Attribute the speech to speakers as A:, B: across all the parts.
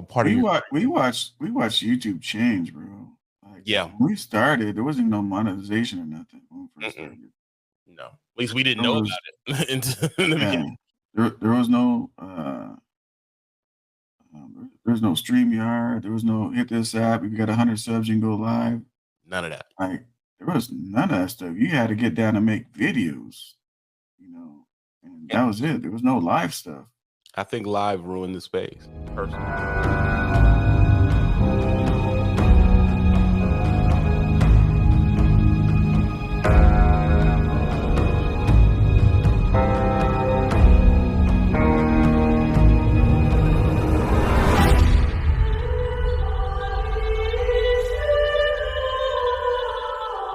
A: part of your
B: we watched YouTube change, bro. Like
A: yeah.
B: when we started, there wasn't no monetization or nothing when we first
A: Mm-mm,
B: started.
A: no, at least we didn't
B: There
A: know
B: was
A: about it in the
B: yeah,
A: beginning.
B: there was no there was no StreamYard, there was no hit this app. If you got 100 subs, you can go live.
A: None of that.
B: Like there was none of that stuff. You had to get down and make videos, you know, and
A: Yeah,
B: that was it. There was no live stuff.
A: I think live ruined the space personally.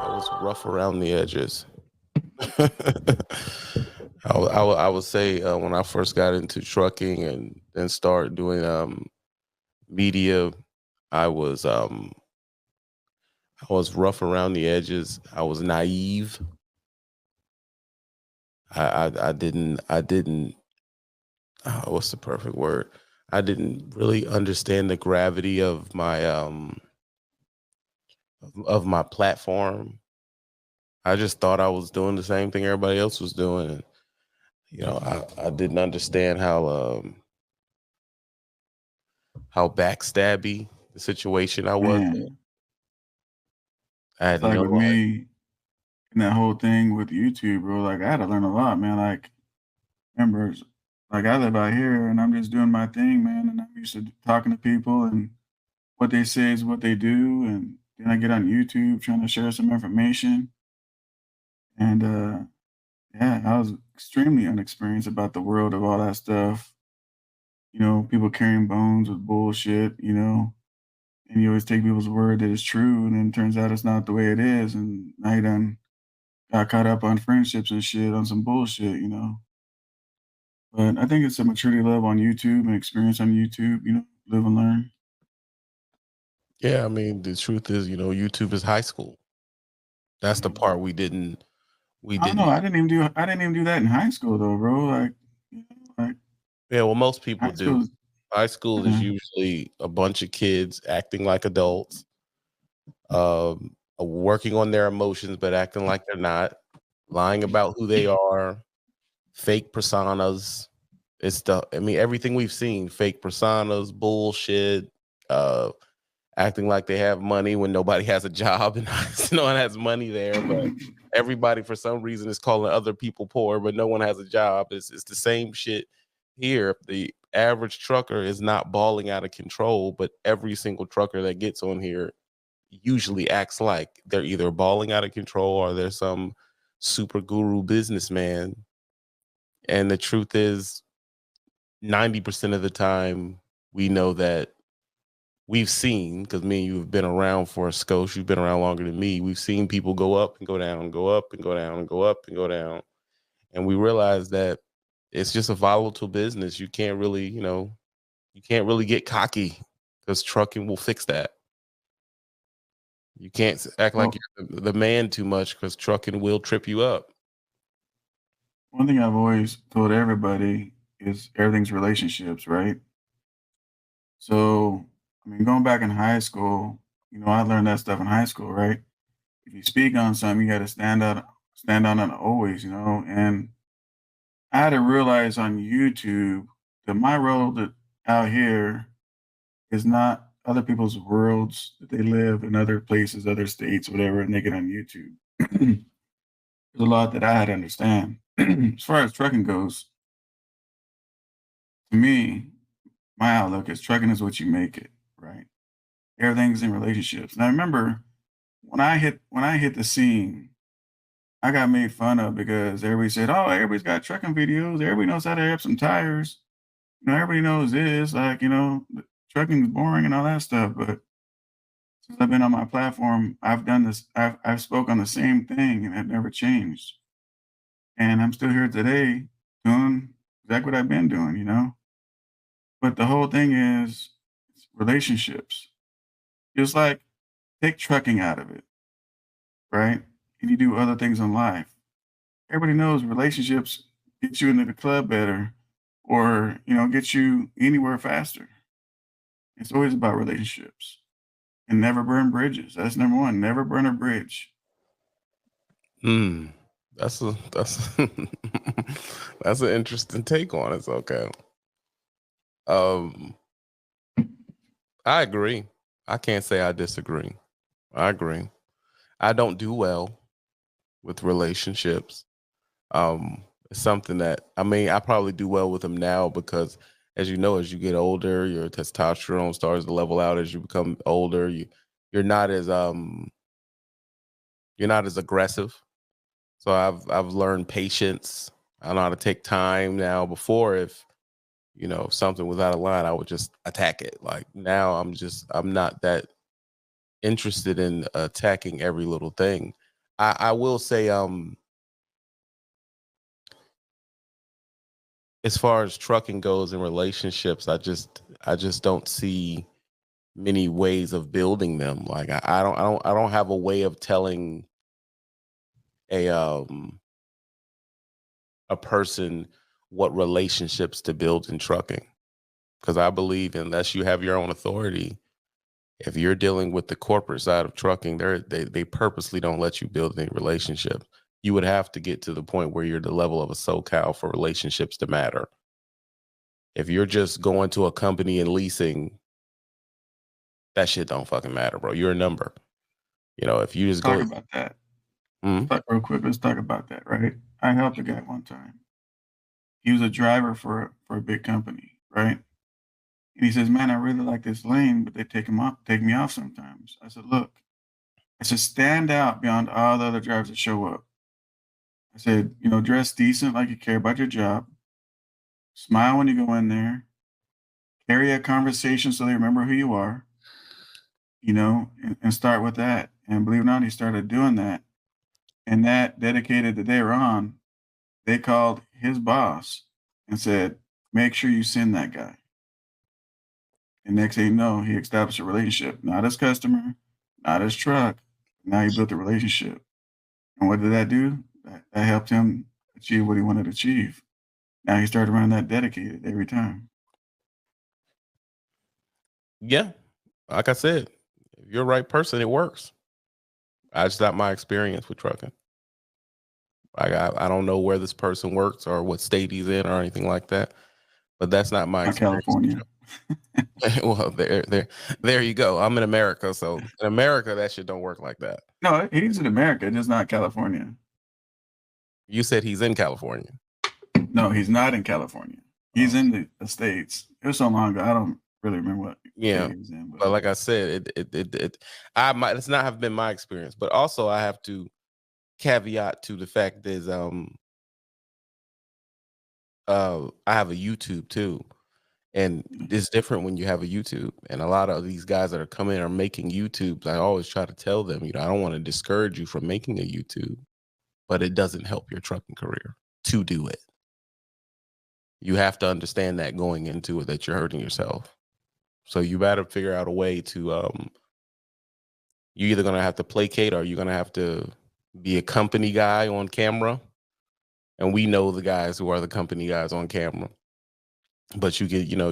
A: I was rough around the edges. I would say when I first got into trucking and then started doing media, I was um I was rough around the edges. I was naive. I didn't what's the perfect word? I didn't really understand the gravity of my platform. I just thought I was doing the same thing everybody else was doing. And, I didn't understand how backstabby the situation I was in.
B: Man,
A: I
B: it's
A: had
B: like
A: no
B: with me and that whole thing with YouTube, bro. Like I had to learn a lot, man. Like remember, like I live out here and I'm just doing my thing, man. And I'm used to talking to people and what they say is what they do. And then I get on YouTube trying to share some information. And yeah, I was extremely unexperienced about the world of all that stuff. You know, people carrying bones with bullshit, you know, and you always take people's word that it's true, and then it turns out it's not the way it is. And now you done got caught up on friendships and shit on some bullshit, you know. But I think it's a maturity level on YouTube and experience on YouTube, you know, live and learn.
A: Yeah, I mean, the truth is, YouTube is high school. That's the
B: Mhm.
A: part we
B: I don't know.
A: didn't
B: I didn't even do that in high school though, bro. Like, you know, like
A: yeah, well, most people
B: high
A: do.
B: school.
A: High school is
B: Uh,
A: usually a bunch of kids acting like adults, working on their emotions but acting like they're not, lying about who they are, fake personas. I mean, everything we've seen, fake personas, bullshit, uh, acting like they have money when nobody has a job and no one has money there, but everybody for some reason is calling other people poor, but no one has a job. It's the same shit here. The average trucker is not balling out of control, but every single trucker that gets on here usually acts like they're either balling out of control or they're some super guru businessman. And the truth is, 90% of the time, we know that we've seen, because me and you have been around for a skosh, you've been around longer than me. We've seen people go up and go down, go up and go down, and go up and go down. And we realize that it's just a volatile business. You can't really get cocky because trucking will fix that. You can't act like
B: well,
A: you're the man too much because trucking will trip you up.
B: one thing I've always told everybody is everything's relationships, right? So, I mean, going back in high school, you know, I learned that stuff in high school, right? If you speak on something, you got to stand on it always, you know. And I had to realize on YouTube that my road out here is not other people's worlds that they live in other places, other states, whatever, and they get on YouTube. There's a lot that I had to understand. As far as trucking goes, to me, my outlook is trucking is what you make it, right? Everything's in relationships. And I remember when I hit the scene, I got made fun of because everybody said, "Oh, everybody's got trucking videos. Everybody knows how to air up some tires. You know, everybody knows this. Like, you know, trucking is boring and all that stuff." But since I've been on my platform, I've done this. I've spoke on the same thing, and it never changed. And I'm still here today doing exactly what I've been doing. You know, but the whole thing is relationships. Just like take trucking out of it, right? And you do other things in life. Everybody knows relationships get you into the club better or, you know, get you anywhere faster. It's always about relationships and never burn bridges. That's number one. Never burn a bridge.
A: Hmm. That's that's an interesting take on it. Okay. Um, I agree. I can't say I disagree. I agree. I don't do well with relationships. It's something that I mean, I probably do well with them now because, as you know, as you get older, your testosterone starts to level out. As you become older, you're not as you're not as aggressive. So I've learned patience. I know how to take time now. Before, if if something was out of line, I would just attack it. Like now, I'm not that interested in attacking every little thing. I will say, as far as trucking goes in relationships, I just don't see many ways of building them. Like I don't have a way of telling a um a person what relationships to build in trucking, because I believe unless you have your own authority, if you're dealing with the corporate side of trucking, they purposely don't let you build any relationship. You would have to get to the point where you're the level of a Socal for relationships to matter. If you're just going to a company and leasing, that shit don't fucking matter, bro. You're a number. If you just
B: Talk
A: go,
B: about that. Let's
A: mm,
B: talk real quick. Let's talk about that, right? I helped a guy one time. He was a driver for a big company, right? And he says, "Man, I really like this lane, but they take me off sometimes." I said, "Look, I said stand out beyond all the other drivers that show up." I said, dress decent, like you care about your job. Smile when you go in there. Carry a conversation so they remember who you are. And start with that. And believe it or not, he started doing that. And that dedicated the day we're on, they called his boss and said, "Make sure you send that guy." And next thing you know, he established a relationship, not his customer, not his truck. Now he built a relationship. And what did that do? That helped him achieve what he wanted to achieve. Now he started running that dedicated every time.
A: yeah, like I said, if you're the right person, it works. That's not my experience with trucking. Like I don't know where this person works or what state he's in or anything like that, but that's not my
B: Not
A: experience with
B: California.
A: trucking. Well, there you go. I'm in America, so in America, that shit don't work like that.
B: No, he's in America, just not California.
A: You said he's in California.
B: No, he's not in California. He's
A: Oh,
B: in the States. It was so long ago. I don't really remember what state
A: yeah,
B: he was in, but
A: but like I said, I might it's not have been my experience, but also I have to caveat to the fact is I have a YouTube too. And it's different when you have a YouTube. And a lot of these guys that are coming are making YouTubes. I always try to tell them, I don't want to discourage you from making a YouTube, but it doesn't help your trucking career to do it. You have to understand that going into it that you're hurting yourself. So you better figure out a way to you're either gonna have to placate or you're gonna have to be a company guy on camera. And we know the guys who are the company guys on camera. But you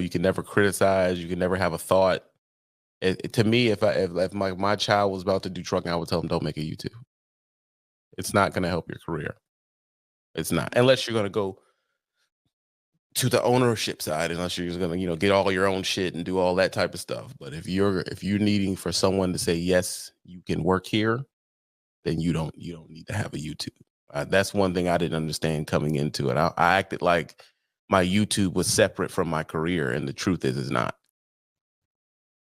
A: can never criticize, you can never have a thought. To me, if my child was about to do trucking, I would tell him don't make a YouTube. It's not going to help your career. It's not, unless you're going to go to the ownership side, unless you're just going to get all your own shit and do all that type of stuff. But if you're needing for someone to say yes, you can work here, then you don't need to have a YouTube. That's one thing I didn't understand coming into it. I acted like my YouTube was separate from my career, and the truth is, it's not.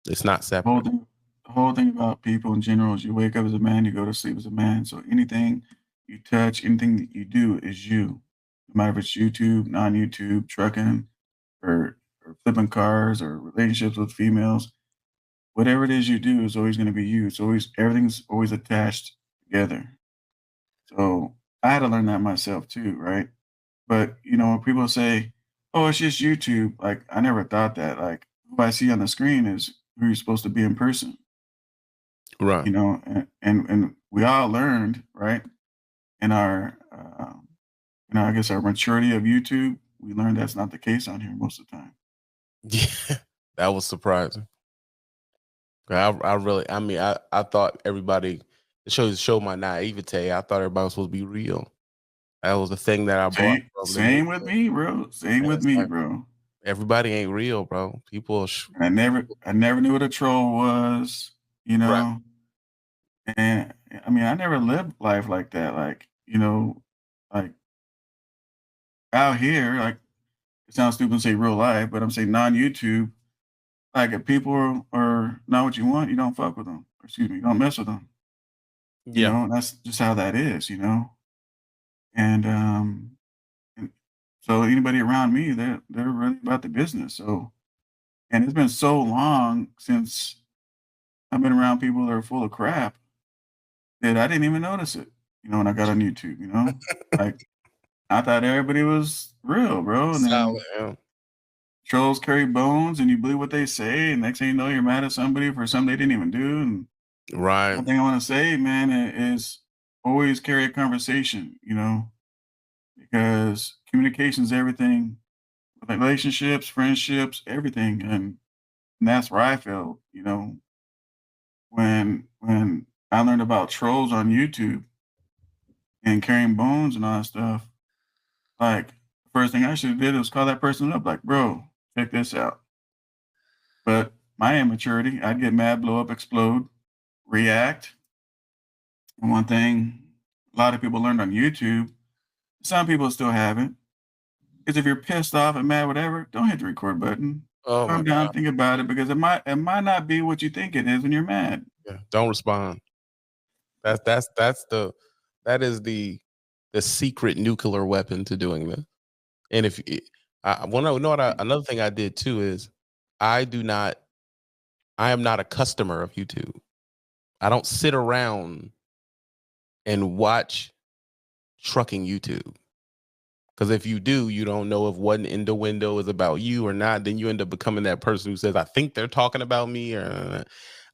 A: It's not
B: the whole
A: separate.
B: thing, the whole thing about people in general is you wake up as a man, you go to sleep as a man. So anything you touch, anything that you do is you. No matter if it's YouTube, non-YouTube, trucking, or flipping cars, or relationships with females, whatever it is you do is always going to be you. It's always everything's always attached together. So I had to learn that myself too, right? But when people say, "Oh, it's just YouTube," like I never thought that. Like who I see on the screen is who you're supposed to be in person.
A: Right.
B: And we all learned, right, in our I guess our maturity of YouTube, we learned that's not the case on here most of the time.
A: Yeah, that was surprising. I really, I mean, I thought everybody, it show my naivete. I thought everybody was supposed to be real. That was the thing that I brought
B: Same,
A: from the
B: same with
A: neighborhood.
B: me, bro. Same
A: And
B: with
A: it's
B: me,
A: like
B: bro.
A: everybody ain't real, bro. People,
B: I never knew what a troll was, you
A: right?
B: know. And I mean, I never lived life like that. Like, you know, like out here, like it sounds stupid to say real life, but I'm saying non YouTube. Like if people are not what you want, you don't fuck with them. Or excuse me, you don't mess with them. You
A: Yeah,
B: know, that's just how that is. You know, and and so anybody around me, they're really about the business. So, and it's been so long since I've been around people that are full of crap that I didn't even notice it. You know, when I got on YouTube, you know, like I thought everybody was real, bro. And
A: solid.
B: then
A: Yeah.
B: trolls carry bones, and you believe what they say. And next thing you know, you're mad at somebody for something they didn't even do. And
A: Right.
B: one thing I want to say, man, is always carry a conversation. You know, because communication is everything. Relationships, friendships, everything, and that's where I feel. You know, when I learned about trolls on YouTube and carrying bones and all that stuff, like the first thing I should have did was call that person up, like, bro, check this out. But my immaturity, I'd get mad, blow up, explode, react. And one thing a lot of people learned on YouTube, some people still haven't, is if you're pissed off and mad, whatever, don't hit the record button.
A: Oh my
B: Calm
A: god.
B: down, think about it, because it might not be what you think it is when you're mad.
A: Yeah. Don't respond. That's the that is the secret nuclear weapon to doing this. And if it, I want to know what another thing I did too is I do not I am not a customer of YouTube. I don't sit around and watch trucking YouTube. Because if you do, you don't know if what in the window is about you or not. Then you end up becoming that person who says, "I think they're talking about me." Or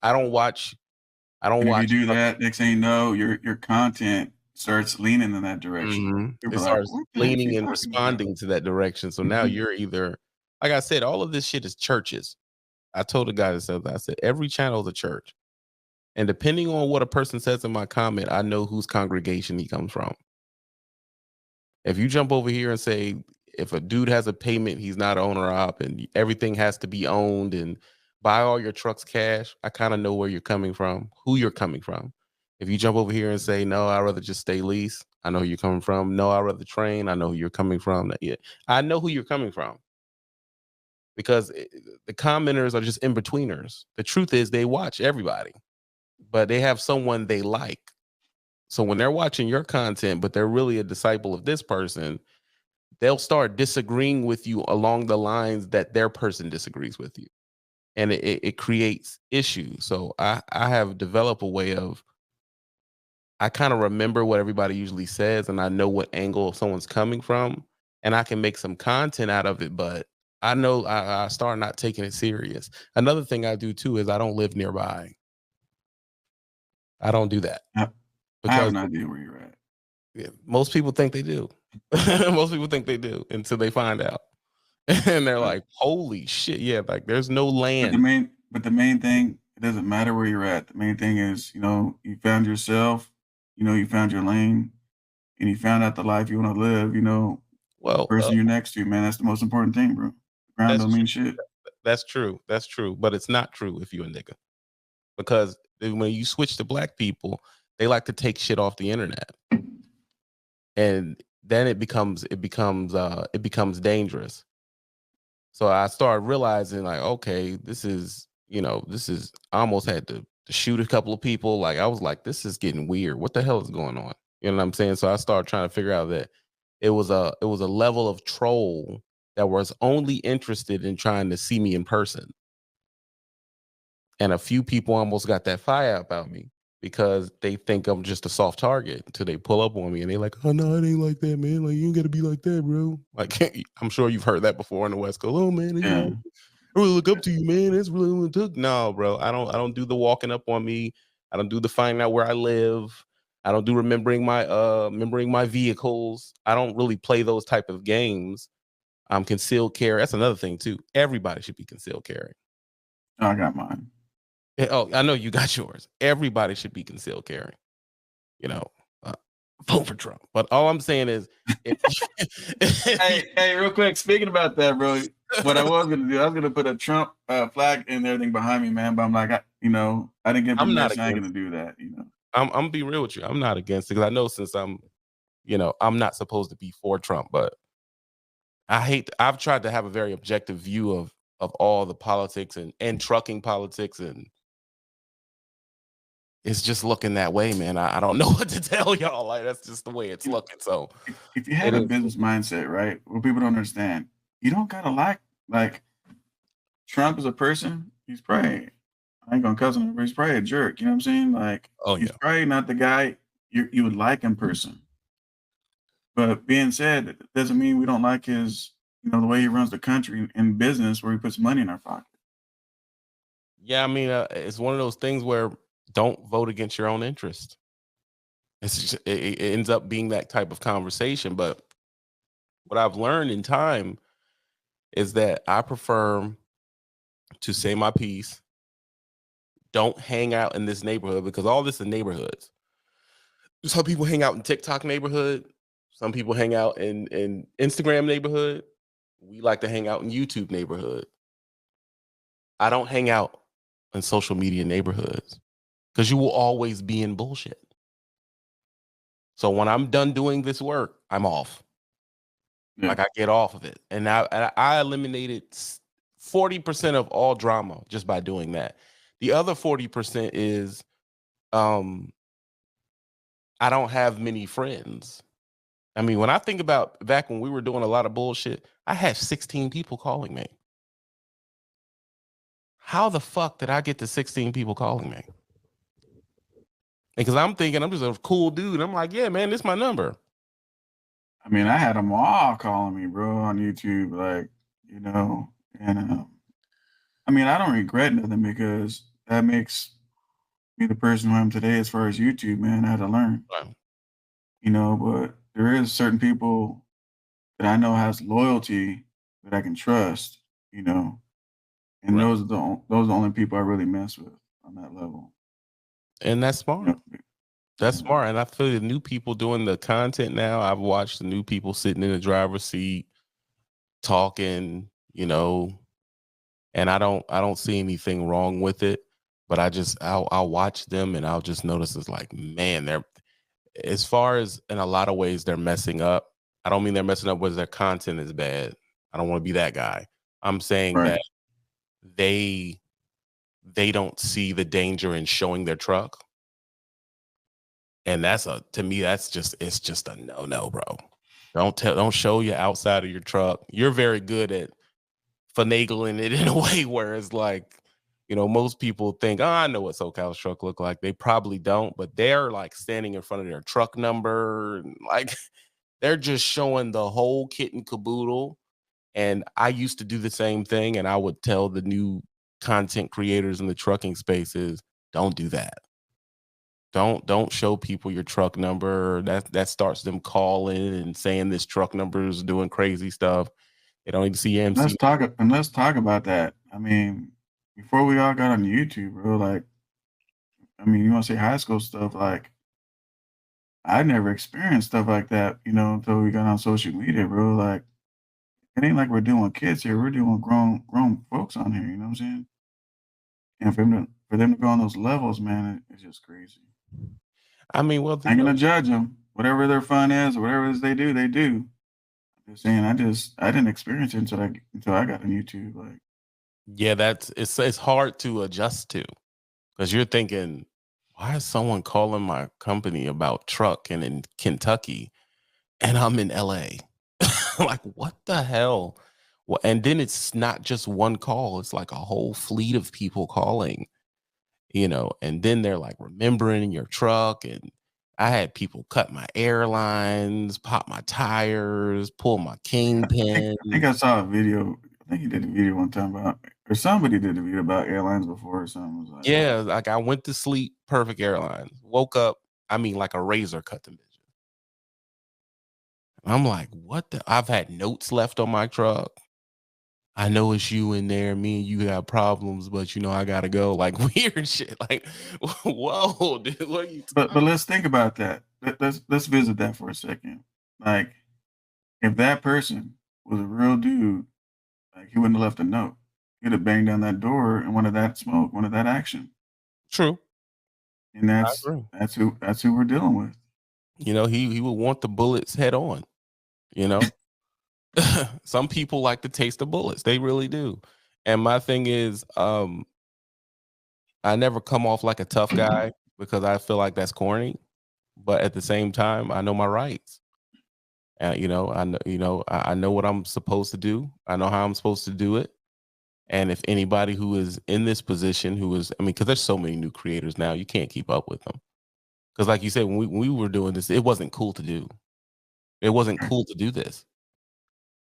A: I don't watch. I don't
B: And if you
A: watch
B: do
A: trucking
B: that, next thing you
A: YouTube.
B: know, your content starts leaning in that direction.
A: It
B: People are like,
A: starts
B: "What the heck is he
A: leaning and
B: talking about?"
A: responding to that direction. So now
B: Mhm.
A: you're either, like I said, all of this shit is churches. I told the guy that said that. I said every channel is a church, and depending on what a person says in my comment, I know whose congregation he comes from. If you jump over here and say if a dude has a payment, he's not owner op, and everything has to be owned, and buy all your trucks cash, I kind of know where you're coming from, who you're coming from. If you jump over here and say no, I'd rather just stay lease, I know who you're coming from. No, I'd rather train, I know who you're coming from. Yeah, I know who you're coming from because the commenters are just in betweeners. The truth is they watch everybody, but they have someone they like. So when they're watching your content, but they're really a disciple of this person, they'll start disagreeing with you along the lines that their person disagrees with you. And it creates issues. So I have developed a way of, I kind of remember what everybody usually says and I know what angle someone's coming from and I can make some content out of it, but I know I start not taking it serious. Another thing I do too is I don't live nearby. I don't do that
B: I, I have
A: because
B: an idea where you're at.
A: yeah, most people think they do. Most people think they do until they find out. And they're
B: But
A: like, "Holy shit, yeah, like there's no
B: but
A: land."
B: the main thing, it doesn't matter where you're at. The main thing is, you know, you found yourself, you know, you found your lane, and you found out the life you want to live. You know, the
A: Well,
B: person you're next to, man, that's the most important thing, bro. Ground
A: that's
B: don't
A: true.
B: mean shit.
A: That's true. That's true, but it's not true if you a nigga because when you switch to black people, they like to take shit off the internet, and then it becomes dangerous. So I started realizing like, okay, this is, this is I almost had to shoot a couple of people. Like I was like, this is getting weird. What the hell is going on? You know what I'm saying? So I started trying to figure out that it was a level of troll that was only interested in trying to see me in person. And a few people almost got that fire about me because they think I'm just a soft target until they pull up on me and they like, oh no, it ain't like that, man. Like you ain't gotta be like that, bro. Like I'm sure you've heard that before on the West Coast. Oh man,
B: Yeah,
A: I really look up to you, man. That's really what it took. No, bro. I don't do the walking up on me. I don't do the finding out where I live. I don't do remembering my vehicles. I don't really play those type of games. Concealed carry. That's another thing too. Everybody should be concealed carry.
B: I got mine.
A: Oh, I know you got yours. Everybody should be concealed carrying. You know, uh, vote for Trump. But all I'm saying is, if, if you,
B: Hey, real quick. Speaking about that, bro, what I was gonna do, I was gonna put a Trump flag and everything behind me, man. But I'm like, I didn't get
A: I'm not
B: permission. I ain't
A: against.
B: gonna do that.
A: I'm gonna be real with you. I'm not against it because I know since I'm not supposed to be for Trump, but I've tried to have a very objective view of all the politics and trucking politics, and it's just looking that way, man. I don't know what to tell y'all. Like that's just the way it's
B: You know,
A: looking. So
B: if you
A: it
B: have a
A: is.
B: business mindset, right? What people don't understand, you don't gotta like Trump is a person. He's probably I ain't gonna cuss him, but he's probably a jerk. You know what I'm saying? Like
A: Oh
B: he's
A: yeah,
B: probably not the guy you would like in person. But being said, it doesn't mean we don't like his, the way he runs the country in business, where he puts money in our pocket.
A: yeah. I mean, it's one of those things where don't vote against your own interest. It ends up being that type of conversation. But what I've learned in time is that I prefer to say my piece. Don't hang out in this neighborhood because all this is neighborhoods. Some people hang out in TikTok neighborhood. Some people hang out in Instagram neighborhood. We like to hang out in YouTube neighborhood. I don't hang out in social media neighborhoods because you will always be in bullshit. So when I'm done doing this work, I'm off.
B: Yeah.
A: Like I get off of it, and I eliminated 40% of all drama just by doing that. The other 40% is um, I don't have many friends. I mean, when I think about back when we were doing a lot of bullshit, I had 16 people calling me. How the fuck did I get to 16 people calling me? Because I'm thinking I'm just a cool dude. I'm like, yeah, man, this is my number.
B: I mean, I had them all calling me, bro, on YouTube, like, and I mean, I don't regret nothing because that makes me the person who I am today as far as YouTube, man. I had to learn,
A: Right.
B: but there is certain people that I know has loyalty that I can trust, you know, and
A: Right.
B: those are the only people I really mess with on that level.
A: And that's
B: You
A: smart.
B: know,
A: That's
B: yeah,
A: smart. And I feel the new people doing the content now. I've watched the new people sitting in the driver's seat talking, and I don't see anything wrong with it. But I'll watch them and I'll just notice it's like, man, they're as far as in a lot of ways they're messing up. I don't mean they're messing up because their content is bad. I don't want to be that guy. I'm saying
B: right.
A: that they they don't see the danger in showing their truck. And to me, it's just a no, bro. Don't show you outside of your truck. You're very good at finagling it in a way where it's like, most people think, oh, I know what Socal's truck look like. They probably don't, but they're like standing in front of their truck number, and like they're just showing the whole kit and caboodle. And I used to do the same thing, and I would tell the new content creators in the trucking spaces, don't do that. Don't show people your truck number. That starts them calling and saying this truck number is doing crazy stuff. They don't even see MC.
B: Let's talk about that. I mean, before we all got on YouTube, bro, like, I mean, you want to say high school stuff, like, I never experienced stuff like that, until we got on social media, bro. Like, it ain't like we're doing kids here. We're doing grown folks on here. You know what I'm saying? And for them to go on those levels, man, it's just crazy.
A: I mean, well,
B: I ain't gonna judge them. Whatever their fun is, whatever it is they do, they do. I'm just saying, I didn't experience it until I got on YouTube. Like,
A: yeah, it's hard to adjust to because you're thinking, why is someone calling my company about truck and in Kentucky and I'm in LA? Like, what the hell? Well, and then it's not just one call, it's like a whole fleet of people calling, and then they're like remembering your truck. And I had people cut my airlines, pop my tires, pull my kingpin.
B: I think I saw a video. I think he did a video one time about, or somebody did a video about airlines before or something. It was like,
A: Yeah, like I went to sleep, perfect airlines. Woke up, I mean, like a razor cut them bitches. I'm like, what the? I've had notes left on my truck. I know it's you in there. Me and you got problems, but you know I gotta go. Like weird shit. Like, whoa, dude, what are you
B: But
A: talking?
B: let's think about that. Let's visit that for a second. Like, if that person was a real dude, like he wouldn't have left a note. He'd have banged down that door and wanted that smoke, wanted that action.
A: True,
B: And
A: I agree.
B: that's who we're dealing with.
A: You know, he would want the bullets head on. You know, some people like to taste the bullets. They really do. And my thing is, I never come off like a tough guy because I feel like that's corny. But at the same time, I know my rights. And I know what I'm supposed to do. I know how I'm supposed to do it. And if anybody who is in this position, because there's so many new creators now, you can't keep up with them. Because, like you said, when we were doing this, it wasn't cool to do. It wasn't
B: Right.
A: cool to do this.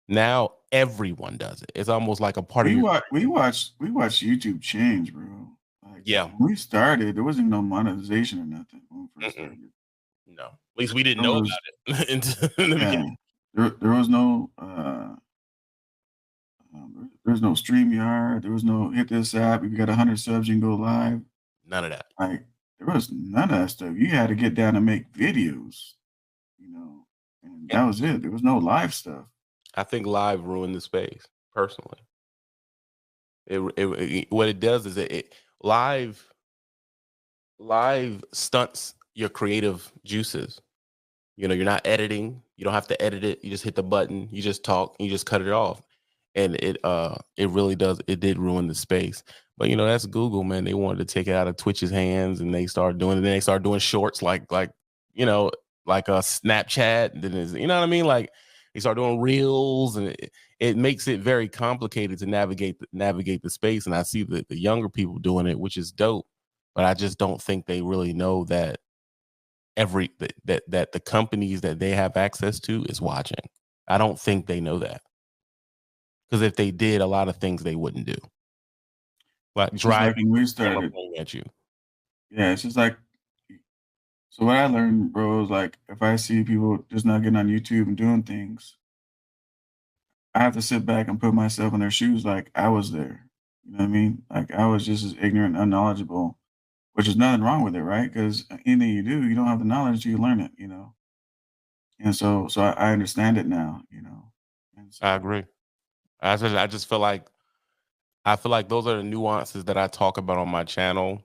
A: Now everyone does it. It's almost like a part of your.
B: We watched YouTube change, bro. Like
A: Yeah.
B: when we started, there wasn't no monetization or nothing when we first
A: Mm-mm.
B: started.
A: No. At least we didn't
B: There
A: know
B: was
A: about it in the
B: yeah,
A: beginning.
B: there was no there's no StreamYard, there was no hit this app, if you got 100 subs, you can go live.
A: None of that.
B: Like, there was none of that stuff. You had to get down and make videos, you know, and
A: And
B: that was it. There was no live stuff.
A: I think live ruined the space personally. What it does is it live stunts your creative juices. You know, you're not editing. You don't have to edit it. You just hit the button. You just talk. You just cut it off, and it really does. It did ruin the space. But you know, that's Google, man. They wanted to take it out of Twitch's hands, and they started doing it. Then they started doing shorts, you know, like a Snapchat. And then you know what I mean? Like they start doing reels, and it makes it very complicated to navigate the space. And I see the younger people doing it, which is dope. But I just don't think they really know that that the companies that they have access to is watching. I don't think they know that, because if they did, a lot of things they wouldn't do, like
B: It's just
A: driving
B: like when we
A: with the camera
B: started.
A: pointing at you.
B: Yeah, it's just like so what I learned, bro, is like if I see people just not getting on YouTube and doing things, I have to sit back and put myself in their shoes like I was there. You know what I mean? Like I was just as ignorant, unknowledgeable, which is nothing wrong with it, right? Because anything you do, you don't have the knowledge, you learn it. And so I understand it now. And
A: I
B: so
A: agree. I just feel like those are the nuances that I talk about on my channel,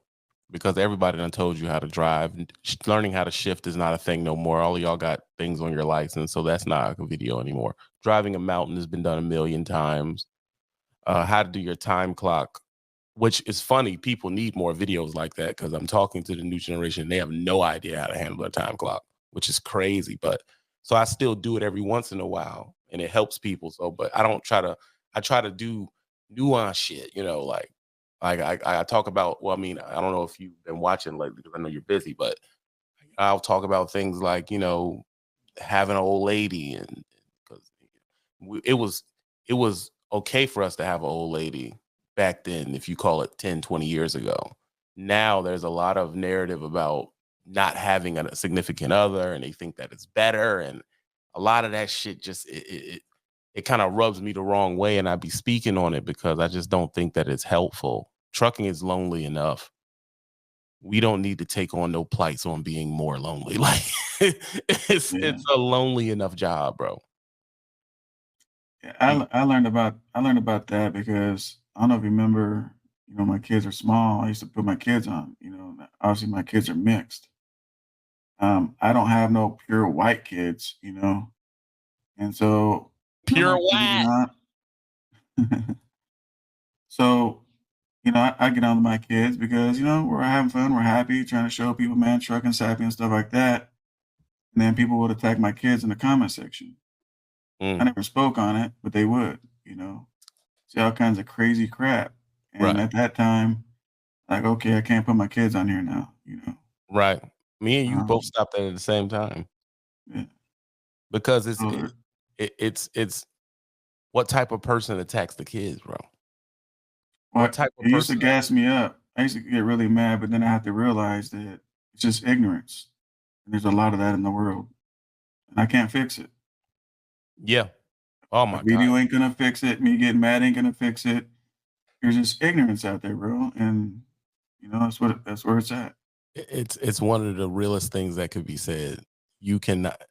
A: because everybody done told you how to drive. Learning how to shift is not a thing no more. All of y'all got things on your license, so that's not a video anymore. Driving a mountain has been done a million times. How to do your time clock, which is funny. People need more videos like that, because I'm talking to the new generation. They have no idea how to handle a time clock, which is crazy. But so I still do it every once in a while, and it helps people. So, but I try to do nuance shit, like I talk about, well, I mean, I don't know if you've been watching lately because I know you're busy, but I'll talk about things like, having an old lady, and because it was okay for us to have an old lady back then, if you call it 10, 20 years ago. Now there's a lot of narrative about not having a significant other, and they think that it's better, and a lot of that shit just it kind of rubs me the wrong way, and I be speaking on it because I just don't think that it's helpful. Trucking is lonely enough. We don't need to take on no plights on being more lonely. Like
B: yeah.
A: it's a lonely enough job, bro.
B: Yeah,
A: You
B: I learned about that because I don't know if you remember, my kids are small. I used to put my kids on, obviously my kids are mixed. I don't have no pure white kids. And so,
A: pure
B: my kids would get
A: white.
B: on. So, I get on with my kids because, we're having fun, we're happy, trying to show people, man, trucking sappy and stuff like that. And then people would attack my kids in the comment section. I
A: Mm,
B: never spoke on it, but they would. See all kinds of crazy crap. And
A: right,
B: at that time, like, okay, I can't put my kids on here now.
A: right. Me and you both
B: Um,
A: stopped that at the same time,
B: yeah.
A: because
B: So,
A: it's what type of person attacks the kids, bro? What
B: what
A: type of
B: it used to
A: person?
B: gas me up. I used to get really mad, but then I have to realize that it's just ignorance. And there's a lot of that in the world. And I can't fix it.
A: Yeah, Oh
B: A
A: my
B: video
A: God.
B: ain't gonna fix it. Me getting mad ain't gonna fix it. There's just ignorance out there, bro. And that's where it's at.
A: It's one of the realest things that could be said. You cannot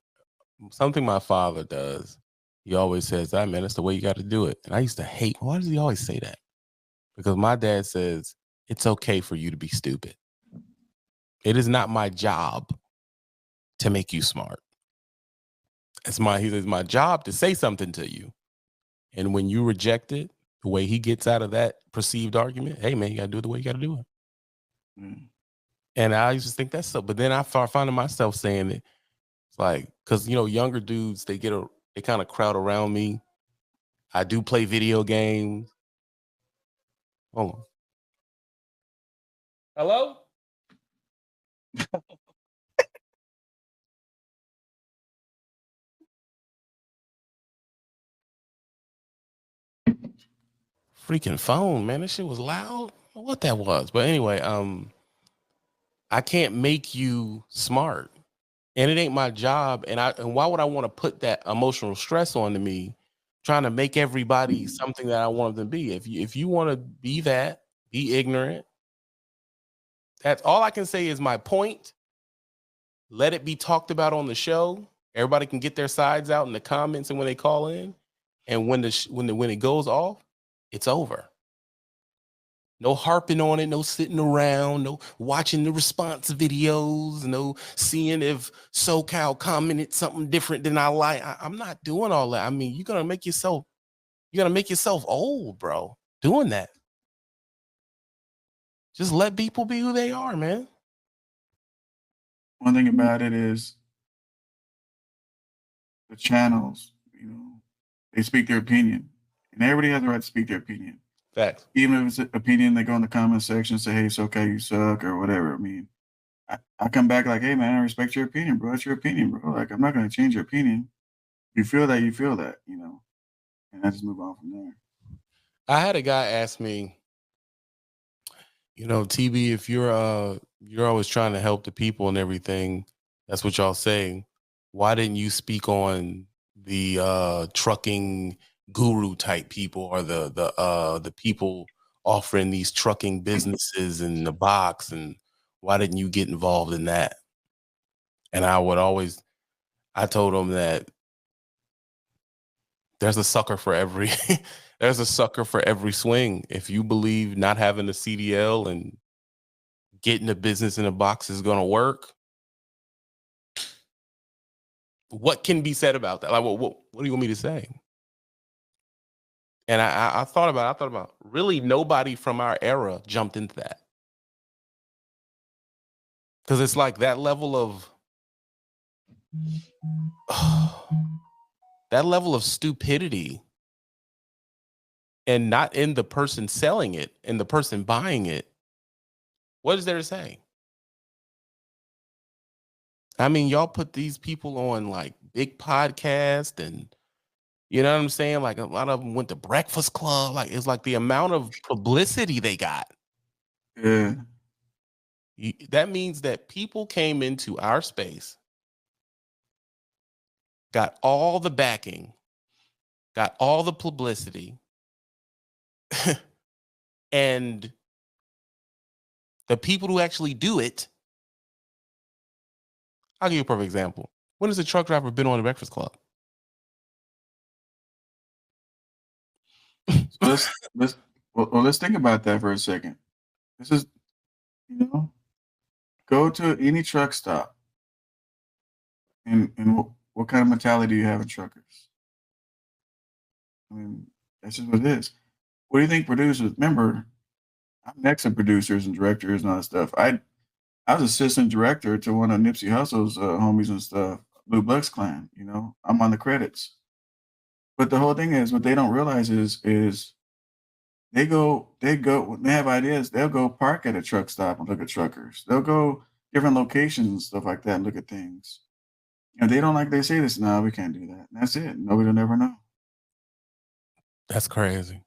A: something my father does. He always says, "Ah, man, that's the way you got to do it." And I used to hate. Why does he always say that? Because my dad says it's okay for you to be stupid. It is not my job to make you smart. He says my job to say something to you. And when you reject it, the way he gets out of that perceived argument, hey man, you gotta do it the way you gotta do it.
B: Mm.
A: And I used to think that's so, but then I start finding myself saying it. It's like, cause younger dudes, they kind of crowd around me. I do play video games. Hold on. Hello? Freaking phone, man. This shit was loud. What that was. But anyway, I can't make you smart. And it ain't my job. And why would I want to put that emotional stress onto me, trying to make everybody something that I want them to be? If you want to be that, be ignorant. That's all I can say is my point. Let it be talked about on the show. Everybody can get their sides out in the comments and when they call in. And when when it goes off, it's over. No harping on it, no sitting around, no watching the response videos, no seeing if Socal commented something different than I like. I'm not doing all that. I mean, you're gonna make yourself old, bro, doing that. Just let people be who they are, man.
B: One thing about it is the channels, they speak their opinion. And everybody has the right to speak their opinion.
A: Facts.
B: Even if it's an opinion, they go in the comment section and say, hey, it's okay, you suck, or whatever. I mean, I come back like, hey, man, I respect your opinion, bro. It's your opinion, bro. Like, I'm not going to change your opinion. You feel that, and I just move on from there.
A: I had a guy ask me, TB, if you're always trying to help the people and everything, that's what y'all say. Why didn't you speak on the trucking guru type people or the people offering these trucking businesses in the box, and why didn't you get involved in that? And I told him that there's a sucker for every there's a sucker for every swing. If you believe not having a CDL and getting a business in a box is going to work, what can be said about that? Like, what do you want me to say? And I thought about really nobody from our era jumped into that. Because it's like that level of that level of stupidity, and not in the person selling it and the person buying it. What is there to say? I mean, y'all put these people on like big podcast, and you know what I'm saying? Like a lot of them went to Breakfast Club. Like it's like the amount of publicity they got.
B: Yeah.
A: That means that people came into our space, got all the backing, got all the publicity, and the people who actually do it. I'll give you a perfect example. When has a truck driver been on the Breakfast Club?
B: So let's think about that for a second. This is, go to any truck stop, and what kind of mentality do you have in truckers? I mean, that's just what it is. What do you think producers? Remember, I'm next to producers and directors and all that stuff. I was assistant director to one of Nipsey Hussle's homies and stuff, Blue Bucks Clan. I'm on the credits. But the whole thing is, what they don't realize is when they have ideas, they'll go park at a truck stop and look at truckers. They'll go different locations and stuff like that and look at things. And they don't like they say this, no, we can't do that. And that's it. Nobody will never know.
A: That's crazy.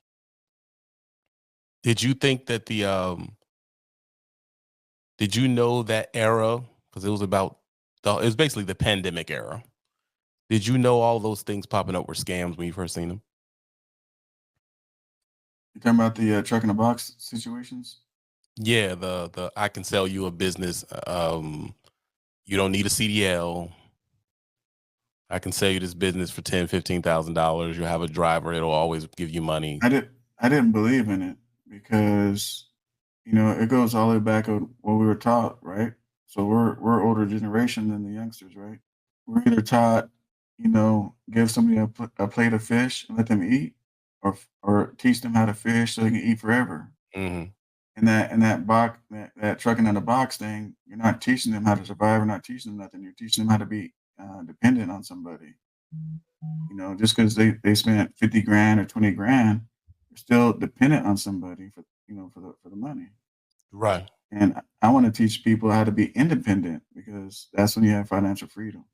A: Did you think that did you know that era? Because it was basically the pandemic era. Did you know all those things popping up were scams when you first seen them?
B: You talking about the truck in a box situations?
A: Yeah, the I can sell you a business. You don't need a CDL. I can sell you this business for $10,000, $15,000. You'll have a driver. It'll always give you money.
B: I did. I didn't believe in it because it goes all the way back on what we were taught, right? So we're older generation than the youngsters, right? We're either taught, give somebody a plate of fish and let them eat, or teach them how to fish so they can eat forever.
A: Hmm.
B: And that box, that trucking in a box thing, you're not teaching them how to survive. You're not teaching them nothing. You're teaching them how to be dependent on somebody. Just because they spent 50 grand or 20 grand, they're still dependent on somebody for the money.
A: Right.
B: And I want to teach people how to be independent because that's when you have financial freedom.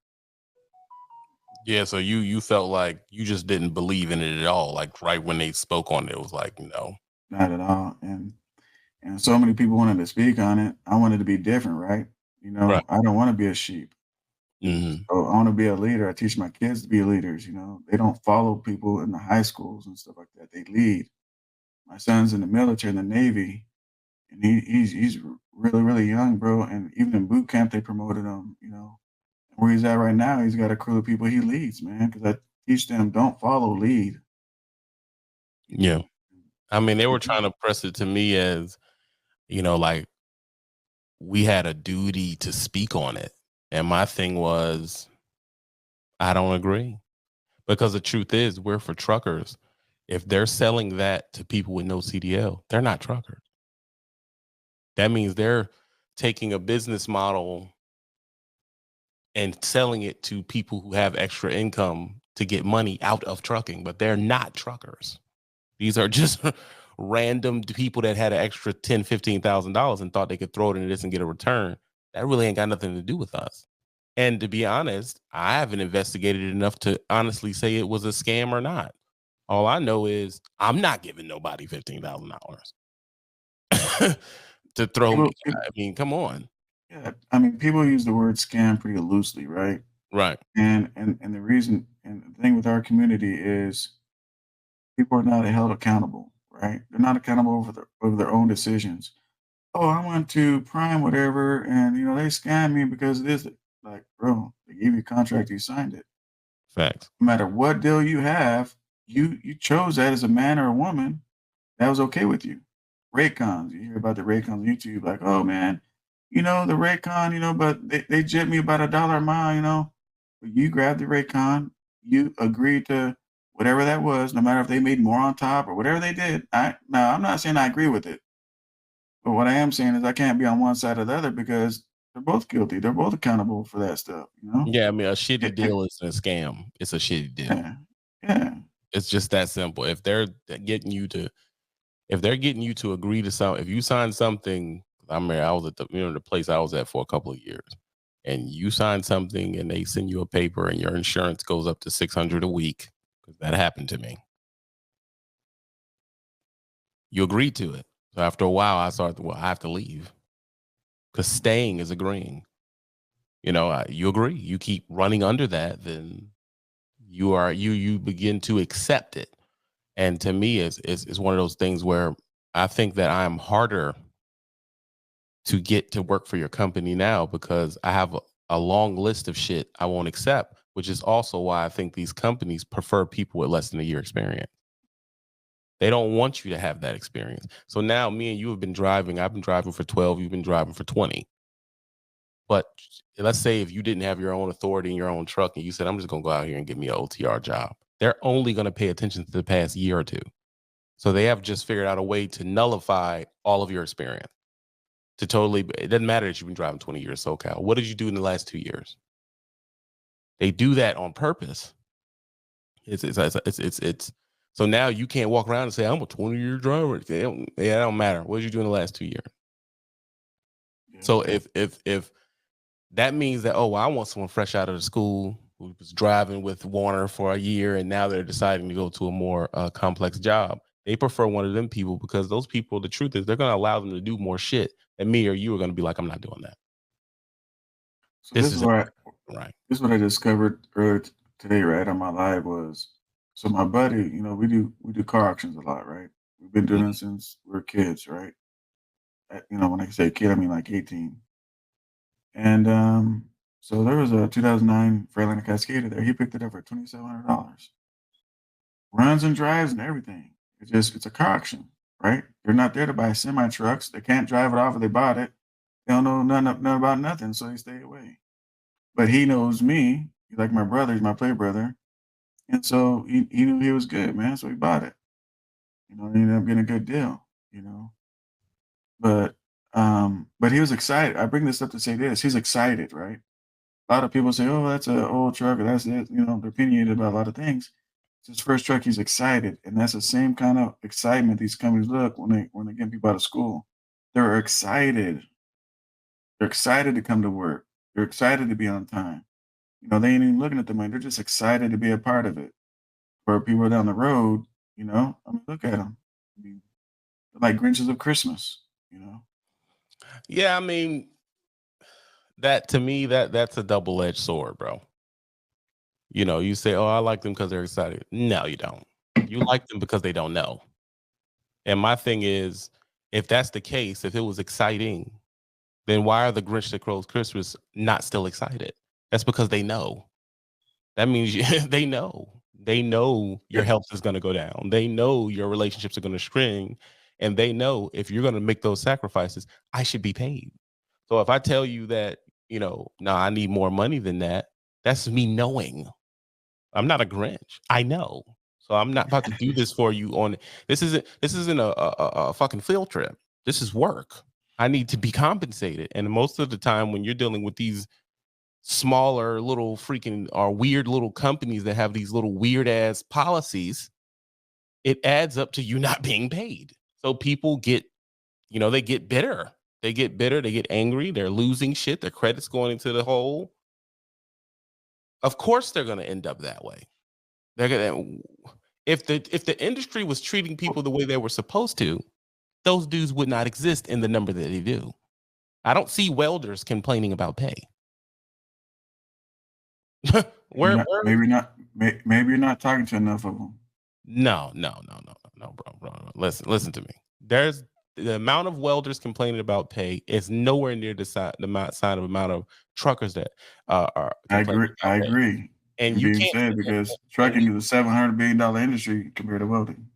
A: Yeah. So you felt like you just didn't believe in it at all. Like right when they spoke on it, it was like no.
B: Not at all. And so many people wanted to speak on it. I wanted to be different, right?
A: Right.
B: I don't want to be a sheep.
A: Hmm.
B: So I want to be a leader. I teach my kids to be leaders. They don't follow people in the high schools and stuff like that. They lead. My son's in the military, in the Navy, and he's really really young, bro. And even in boot camp, they promoted him. Where he's at right now, he's got a crew of people he leads, man. Because I teach them don't follow, lead. You
A: Yeah.
B: know,
A: I mean, they were
B: If you-
A: trying to press it to me as, like we had a duty to speak on it. And my thing was, I don't agree. Because the truth is, we're for truckers. If they're selling that to people with no CDL, they're not truckers. That means they're taking a business model and selling it to people who have extra income to get money out of trucking, but they're not truckers. These are just random people that had an extra $10,000, $15,000 and thought they could throw it into this and get a return. That really ain't got nothing to do with us. And to be honest, I haven't investigated it enough to honestly say it was a scam or not. All I know is I'm not giving nobody $15,000 to throw me.
B: people,
A: I mean, come on.
B: yeah, I mean, people use the word scam pretty loosely, right?
A: Right.
B: And the reason and the thing with our community is people are not held accountable, right? They're not accountable over their own decisions. Oh, I went to Prime, whatever, and they scammed me because of this. Like, bro, they gave you a contract, you signed it.
A: Facts.
B: No matter what deal you have, you chose that as a man or a woman. That was okay with you. Raycons, you hear about the Raycons on YouTube, like, oh man, the Raycon, but they jet me about $1 a mile, But you grabbed the Raycon, you agreed to whatever that was, no matter if they made more on top or whatever they did. Now I'm not saying I agree with it, but what I am saying is I can't be on one side or the other because they're both guilty. They're both accountable for that stuff.
A: Yeah, I mean, a shitty
B: And
A: deal isn't a scam. It's a shitty deal.
B: yeah, yeah.
A: It's just that simple. Getting you to if they're getting you to agree to something, if you sign something, I mean, I was at the place I was at for a couple of years, and you sign something and they send you a paper and your insurance goes up to 600 a week, because that happened to me. You agreed to it. So after a while, I started, well, I have to leave because staying is agreeing. You agree. You keep running under that, then you begin to accept it. And to me, it's one of those things where I think that I'm harder to get to work for your company now because I have a long list of shit I won't accept, which is also why I think these companies prefer people with less than a year experience. They don't want you to have that experience. So now me and you have been driving. I've been driving for 12. You've been driving for 20. But let's say if you didn't have your own authority in your own truck and you said, I'm just going to go out here and get me an OTR job, they're only going to pay attention to the past year or two. So they have just figured out a way to nullify all of your experience. It doesn't matter that you've been driving 20 years SoCal. What did you do in the last 2 years? They do that on purpose. It's so now you can't walk around and say, I'm a 20-year driver. It don't matter. What did you do in the last 2 years?
B: Yeah.
A: So if that means that, oh, well, I want someone fresh out of the school who was driving with Warner for a year and now they're deciding to go to a more complex job. They prefer one of them people because those people, the truth is, they're going to allow them to do more shit than me or you are going to be like, I'm not doing that.
B: So
A: This is
B: this
A: right.
B: is what I discovered earlier. today, right, on my live was so my buddy, we do car auctions a lot, right? We've been doing it since we were kids, right? When I say kid, I mean like 18. And so there was a 2009 Freightliner Cascadia there. He picked it up for $2,700. Runs and drives and everything. It's a car auction, right? They're not there to buy semi trucks. They can't drive it off if they bought it. They don't know nothing about nothing, so they stay away. But he knows me. He's like my brother. He's my play brother. And so he knew he was good, man. So he bought it. He ended up getting a good deal, you know. But he was excited. I bring this up to say this. He's excited, right? A lot of people say, "Oh, that's an old truck," or "That's it." They're opinionated about a lot of things. It's his first truck. He's excited, and that's the same kind of excitement these companies look when they get people out of school. They're excited. They're excited to come to work. They're excited to be on time. They ain't even looking at the money. They're just excited to be a part of it. Where people down the road, I mean, look at them. I mean, they're like Grinches of Christmas.
A: Yeah, I mean, that to me, that's a double-edged sword, bro. You say, "Oh, I like them because they're excited." No, you don't. You like them because they don't know. And my thing is, if that's the case, if it was exciting, then why are the Grinch that Crows Christmas not still excited? That's because they know. That means they know. They know your
B: Yeah.
A: health is going to go down. They know your relationships are going to string. And they know if you're going to make those sacrifices, I should be paid. So if I tell you that, no, I need more money than that, that's me knowing. I'm not a Grinch. I know. So I'm not about to do this for you on this isn't a fucking field trip. This is work. I need to be compensated. And most of the time when you're dealing with these smaller little freaking or weird little companies that have these little weird ass policies, it adds up to you not being paid. So people get, they get bitter. They get bitter, they get angry, they're losing shit, their credit's going into the hole. Of course they're going to end up that way. They're going to if the industry was treating people the way they were supposed to, those dudes would not exist in the number that they do. I don't see welders complaining about pay.
B: Maybe
A: where
B: not.
A: where
B: Maybe not. Maybe you're not talking to enough of them.
A: No, bro. Listen to me. There's the amount of welders complaining about pay is nowhere near the amount of truckers that are
B: I
A: complaining
B: agree. I
A: about pay.
B: agree.
A: And
B: And
A: you
B: being
A: can't.
B: said, because trucking is a $700 billion industry compared to welding.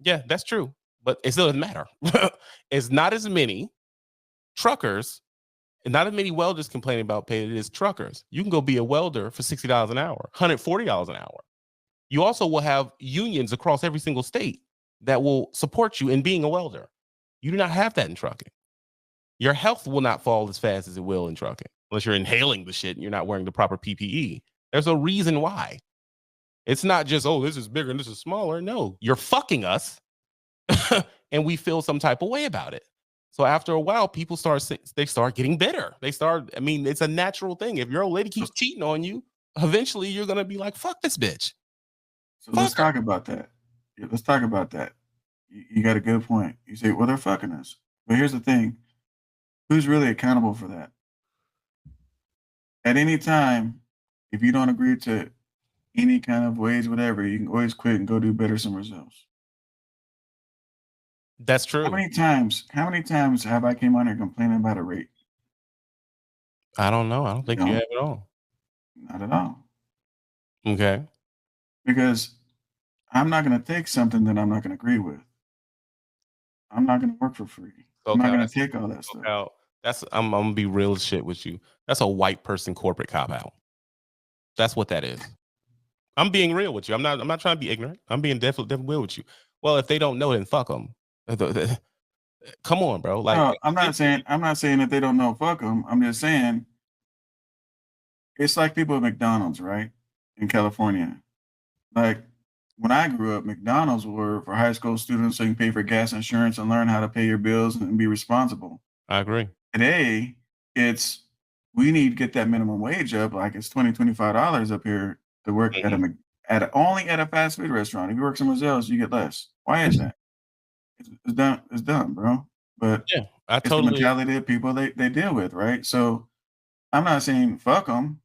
A: Yeah, that's true, but it still doesn't matter. It's not as many truckers and not as many welders complaining about pay. It is truckers. You can go be a welder for $60 an hour, $140 an hour. You also will have unions across every single state that will support you in being a welder. You do not have that in trucking. Your health will not fall as fast as it will in trucking unless you're inhaling the shit and you're not wearing the proper PPE. There's a reason why. It's not just, oh, this is bigger and this is smaller. No, you're fucking us and we feel some type of way about it. So after a while, people start getting bitter. I mean, it's a natural thing. If your old lady keeps cheating on you, eventually you're going to be like, fuck this bitch.
B: So let's
A: Fuck her.
B: talk about that. Yeah, let's talk about that. You got a good point. You say, well, they're fucking us. But here's the thing: who's really accountable for that? At any time, if you don't agree to any kind of wage, whatever, you can always quit and go do better somewhere else.
A: That's
B: How
A: true.
B: many times? How many times have I came on here complaining about a rate?
A: I don't know. I don't
B: You
A: think you
B: know,
A: have it all.
B: not at all.
A: Okay.
B: Because I'm not going to take something that I'm not going to agree with. I'm not going to work for free. I'm not
A: SoCal,
B: going to take all that stuff.
A: SoCal. I'm gonna be real as shit with you. That's a white person corporate cop out. That's what that is. I'm being real with you. I'm not trying to be ignorant. I'm being definitely real with you. Well, if they don't know, then fuck them. Come on, bro. Like
B: No, I'm not saying that they don't know. Fuck them. I'm just saying it's like people at McDonald's, right? In California. Like when I grew up, McDonald's were for high school students so you can pay for gas insurance and learn how to pay your bills and be responsible.
A: I agree.
B: Today, it's we need to get that minimum wage up. Like it's $25 up here to work at
A: Mhm.
B: only at a fast food restaurant. If you work somewhere else, you get less. Why is that? It's done. It's done, bro. But
A: Yeah, I
B: it's the
A: totally.
B: mentality of people they deal with, right? So I'm not saying fuck them.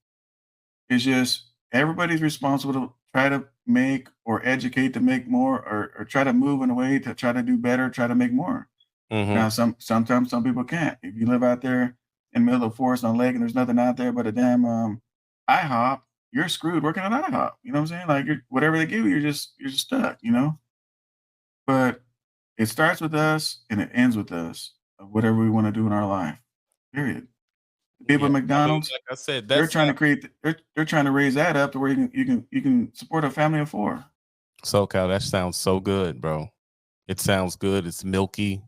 B: It's just everybody's responsible to try to make or educate to make more, or try to move in a way to try to do better, try to make more.
A: Mm-hmm.
B: Now, sometimes some people can't. If you live out there in the middle of the forest on a lake and there's nothing out there but a damn IHOP, you're screwed working at IHOP. You know what I'm saying? Like whatever they give you, you're just stuck. You know. But it starts with us and it ends with us of whatever we want to do in our life. Period. The people
A: Yeah,
B: at
A: I mean,
B: McDonald's,
A: like I said,
B: they're
A: that's
B: trying to create. They're trying to raise that up to where you can support a family of four.
A: SoCal. That sounds so good, bro. It sounds good. It's milky.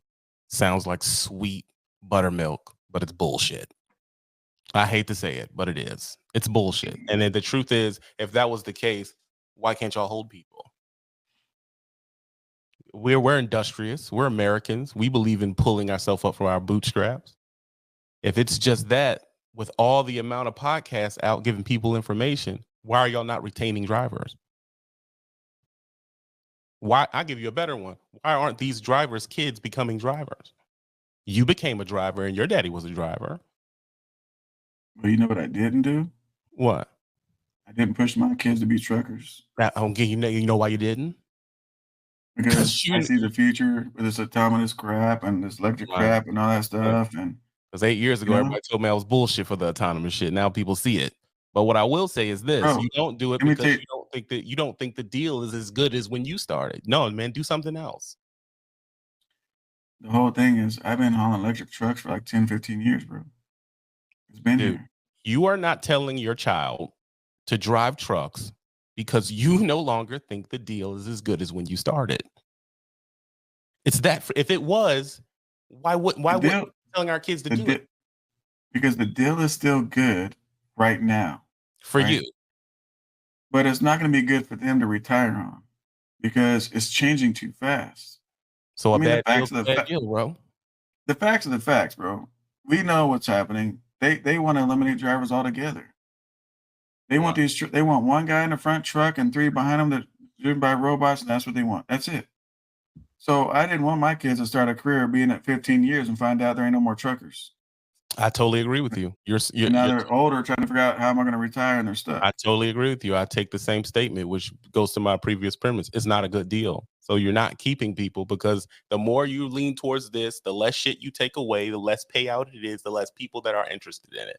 A: Sounds like sweet buttermilk, but it's bullshit. I hate to say it, but it is. It's bullshit. And then the truth is, if that was the case, why can't y'all hold people? We're industrious. We're Americans. We believe in pulling ourselves up from our bootstraps. If it's just that, with all the amount of podcasts out giving people information, why are y'all not retaining drivers? Why? I'll give you a better one. Why aren't these drivers' kids becoming drivers? You became a driver and your daddy was a driver.
B: But you know what I didn't do?
A: What?
B: I didn't push my kids to be truckers
A: I don't get you know why you didn't?
B: because
A: Because
B: I
A: you
B: see the future with this autonomous crap and this electric
A: lying.
B: crap and all that stuff, and
A: Because 8 years
B: you
A: ago,
B: know,
A: everybody told me I was bullshit for the autonomous shit. Now people see it. But what I will say is this:
B: bro.
A: you don't do it
B: Let me
A: because
B: tell you,
A: you don't think the deal is as good as when you started. No, man, do something else.
B: the whole thing is I've been hauling electric trucks for like 10, 15 years, bro. It's been
A: Dude,
B: here.
A: you are not telling your child to drive trucks because you no longer think the deal is as good as when you started. It's that if it was,
B: The
A: why wouldn't
B: deal,
A: we be telling our kids to
B: the
A: do it
B: deal, because the deal is still good right now,
A: for
B: right?
A: you?
B: But it's not going to be good for them to retire on because it's changing too fast.
A: So
B: I
A: a
B: mean,
A: bad deal's a bad deal, bro.
B: the facts are the facts, bro. We know what's happening. They want to eliminate drivers altogether. They want
A: What?
B: they want one guy in the front truck and three behind them that driven by robots, and that's what they want. That's it. So I didn't want my kids to start a career being at 15 years and find out there ain't no more truckers.
A: I totally agree with you.
B: And now they're older trying to figure out how am I going to retire and they're stuck.
A: I totally agree with you. I take the same statement, which goes to my previous premise. It's not a good deal. So you're not keeping people because the more you lean towards this, the less shit you take away, the less payout it is, the less people that are interested in it.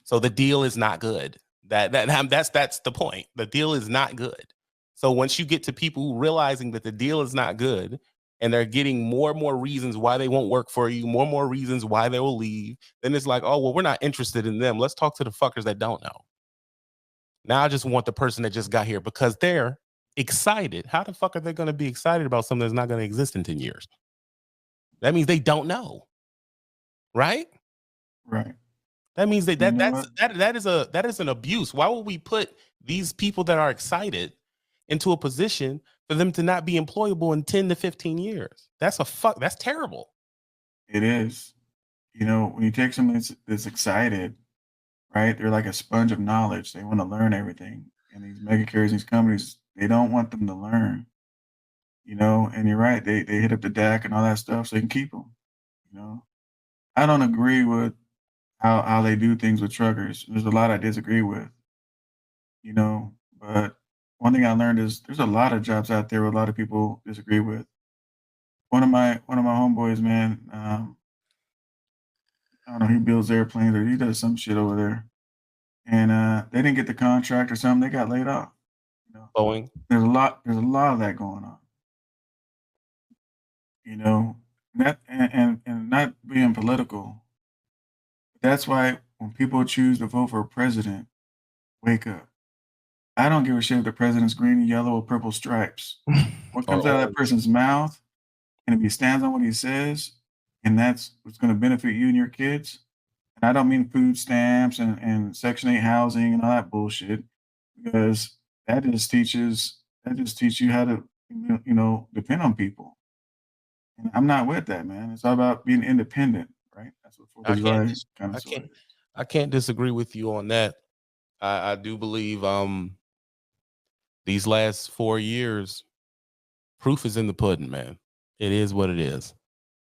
A: So the deal is not good. That's the point. The deal is not good. So once you get to people realizing that the deal is not good and they're getting more and more reasons why they won't work for you, more and more reasons why they will leave, then it's like, oh, well, we're not interested in them. Let's talk to the fuckers that don't know. Now I just want the person that just got here because they're excited. How the fuck are they going to be excited about something that's not going to exist in 10 years? That means they don't know, right?
B: Right.
A: That means
B: You know what?
A: that is an abuse. Why would we put these people that are excited into a position for them to not be employable in 10 to 15 years? That's terrible.
B: It is. You know, when you take someone that's excited, right? They're like a sponge of knowledge. They want to learn everything. And these mega carriers, these companies, they don't want them to learn, you know. And you're right. They hit up the DAC and all that stuff so they can keep them, you know. I don't agree with how they do things with truckers. There's a lot I disagree with, you know. But one thing I learned is there's a lot of jobs out there where a lot of people disagree with. One of my homeboys, man, I don't know, he builds airplanes or he does some shit over there. And they didn't get the contract or something, they got laid off. You know,
A: Boeing.
B: there's a lot of that going on. You know, that and not being political. That's why when people choose to vote for a president, wake up. I don't give a shit if the president's green, yellow, or purple stripes. What
A: Or
B: comes out of that
A: orange.
B: person's mouth, and if he stands on what he says, and that's what's going to benefit you and your kids. And I don't mean food stamps and Section 8 housing and all that bullshit, because that just teaches you how to depend on people. And I'm not with that, man. It's all about being independent, right? That's what Fourth
A: I
B: of
A: can't
B: July
A: dis-
B: kind of
A: I
B: sort
A: can't
B: of is.
A: I can't disagree with you on that. I do believe these last 4 years, proof is in the pudding, man. It is what it is.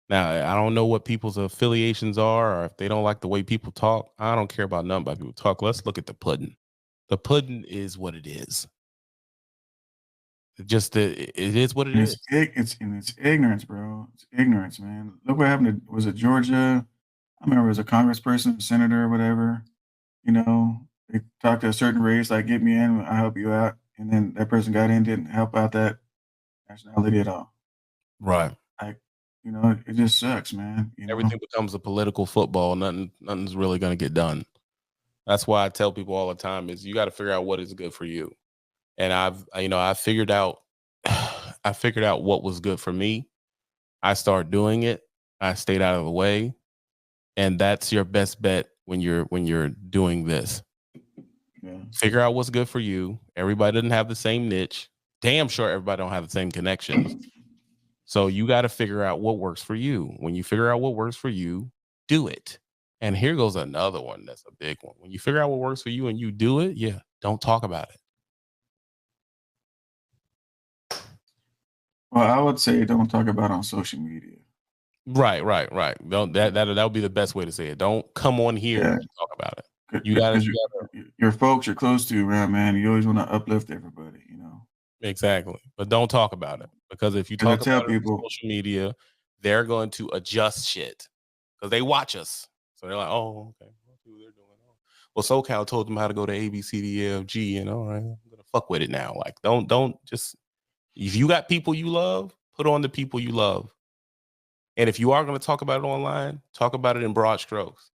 A: Now, I don't know what people's affiliations are or if they don't like the way people talk. I don't care about nothing about people talk. Let's look at the pudding. The pudding is what it is. It is what it
B: And
A: is.
B: it's ignorance, bro. It's ignorance, man. Look what happened to, was it Georgia? I remember it was a congressperson, senator, or whatever. You know, they talked to a certain race, like get me in, I'll help you out. And then that person got in, didn't help out that nationality at all.
A: Right.
B: Like, you know, it just sucks, man. You know,
A: Everything becomes a political football. Nothing's really going to get done. That's why I tell people all the time is you got to figure out what is good for you. And I figured out, I figured out what was good for me. I started doing it. I stayed out of the way. And that's your best bet when you're doing this.
B: yeah.
A: Figure out what's good for you. Everybody doesn't have the same niche. Damn sure everybody don't have the same connections. So you got to figure out what works for you. When you figure out what works for you, do it. And here goes another one that's a big one. When you figure out what works for you and you do it, yeah, don't talk about it.
B: Well, I would say don't talk about it on social media.
A: Right. Don't that would be the best way to say it. Don't come on here
B: Yeah,
A: and talk about it. You
B: because
A: gotta
B: your folks you're close to around, man. You always want to uplift everybody, you know.
A: exactly. But don't talk about it. Because if you
B: Because I
A: talk
B: tell
A: about it on
B: people,
A: social media, they're going to adjust shit. Because they watch us. So they're like, oh, okay. Let's see what they're doing. Oh. Well, Socal told them how to go to A, B, C, D, E, F, G, and all right, I'm gonna fuck with it now. Like, don't just if you got people you love, put on the people you love. And if you are going to talk about it online, talk about it in broad strokes.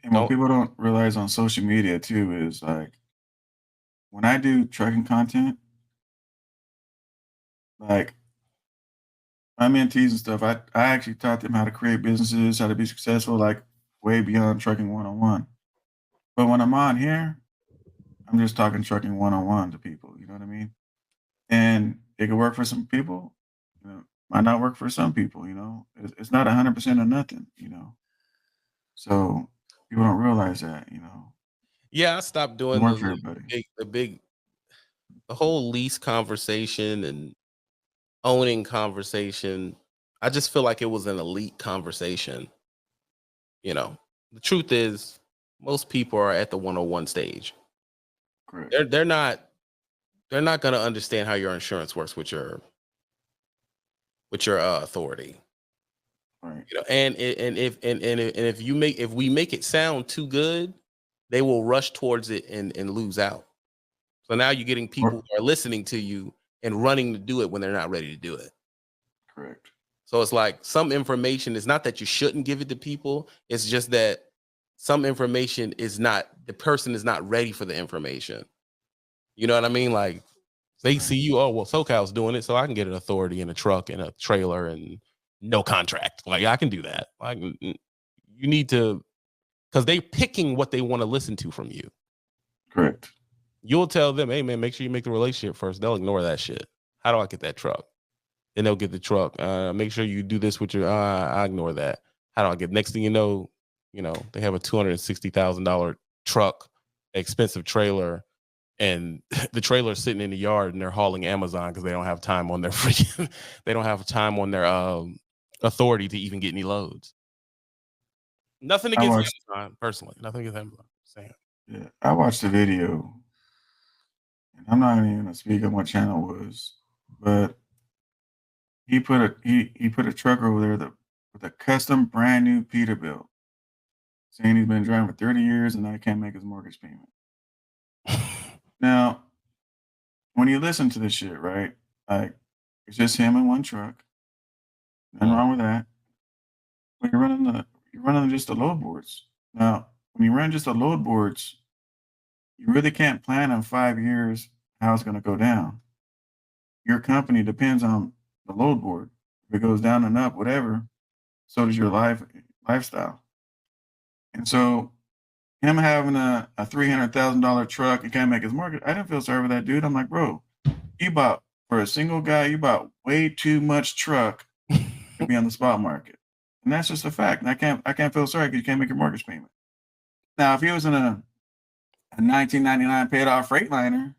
B: and what
A: Don't
B: people don't realize on social media too is like when I do trucking content, like my mentees and stuff, I actually taught them how to create businesses, how to be successful, like way beyond trucking 101. But when I'm on here, I'm just talking trucking 101 to people. You know what I mean? And it could work for some people, you know, might not work for some people. You know, it's not 100% or nothing. You know, so people don't realize that. You know,
A: yeah, I stopped
B: it
A: doing
B: work for everybody.
A: the whole lease conversation and owning conversation. I just feel like it was an elite conversation. You know, the truth is most people are at the 101 stage.
B: Correct.
A: They're not going to understand how your insurance works with your authority.
B: Right.
A: You know, if we make it sound too good, they will rush towards it and lose out. So now you're getting people
B: Or,
A: who are listening to you and running to do it when they're not ready to do it.
B: correct.
A: So it's like some information is not that you shouldn't give it to people. It's just that some information is not, the person is not ready for the information. You know what I mean? Like they
B: Right.
A: see you, oh, well, SoCal's doing it, so I can get an authority in a truck and a trailer and no contract. Like I can do that. Like you need to, because they picking what they want to listen to from you.
B: Correct.
A: You'll tell them, hey man, make sure you make the relationship first. They'll ignore that shit. How do I get that truck? Then they'll get the truck. Make sure you do this with your. I ignore that. How do I get? Next thing you know, they have a $260,000 truck, expensive trailer, and the trailer's sitting in the yard, and they're hauling Amazon because they don't have time on their freaking. They don't have time on their authority to even get any loads. Nothing
B: I
A: against
B: watched.
A: Amazon personally. Nothing against Amazon. Saying.
B: Yeah, I watched the video, and I'm not even gonna speak on what channel it was, but he put a truck over there with a custom brand new Peterbilt, saying he's been driving for 30 years and I can't make his mortgage payment. Now, when you listen to this shit, right? Like, it's just him in one truck. Nothing
A: Mm,
B: wrong with that. But you're running just the load boards. Now, when you run just the load boards, you really can't plan in 5 years how it's going to go down. Your company depends on the load board. If it goes down and up, whatever, so does your lifestyle. And so him having a $300,000 truck and can't make his mortgage, I didn't feel sorry for that dude. I'm like, bro, you bought for a single guy, you bought way too much truck to be on the spot market. And that's just a fact. And I can't feel sorry because you can't make your mortgage payment. Now, if he was in a 1999 paid off Freightliner,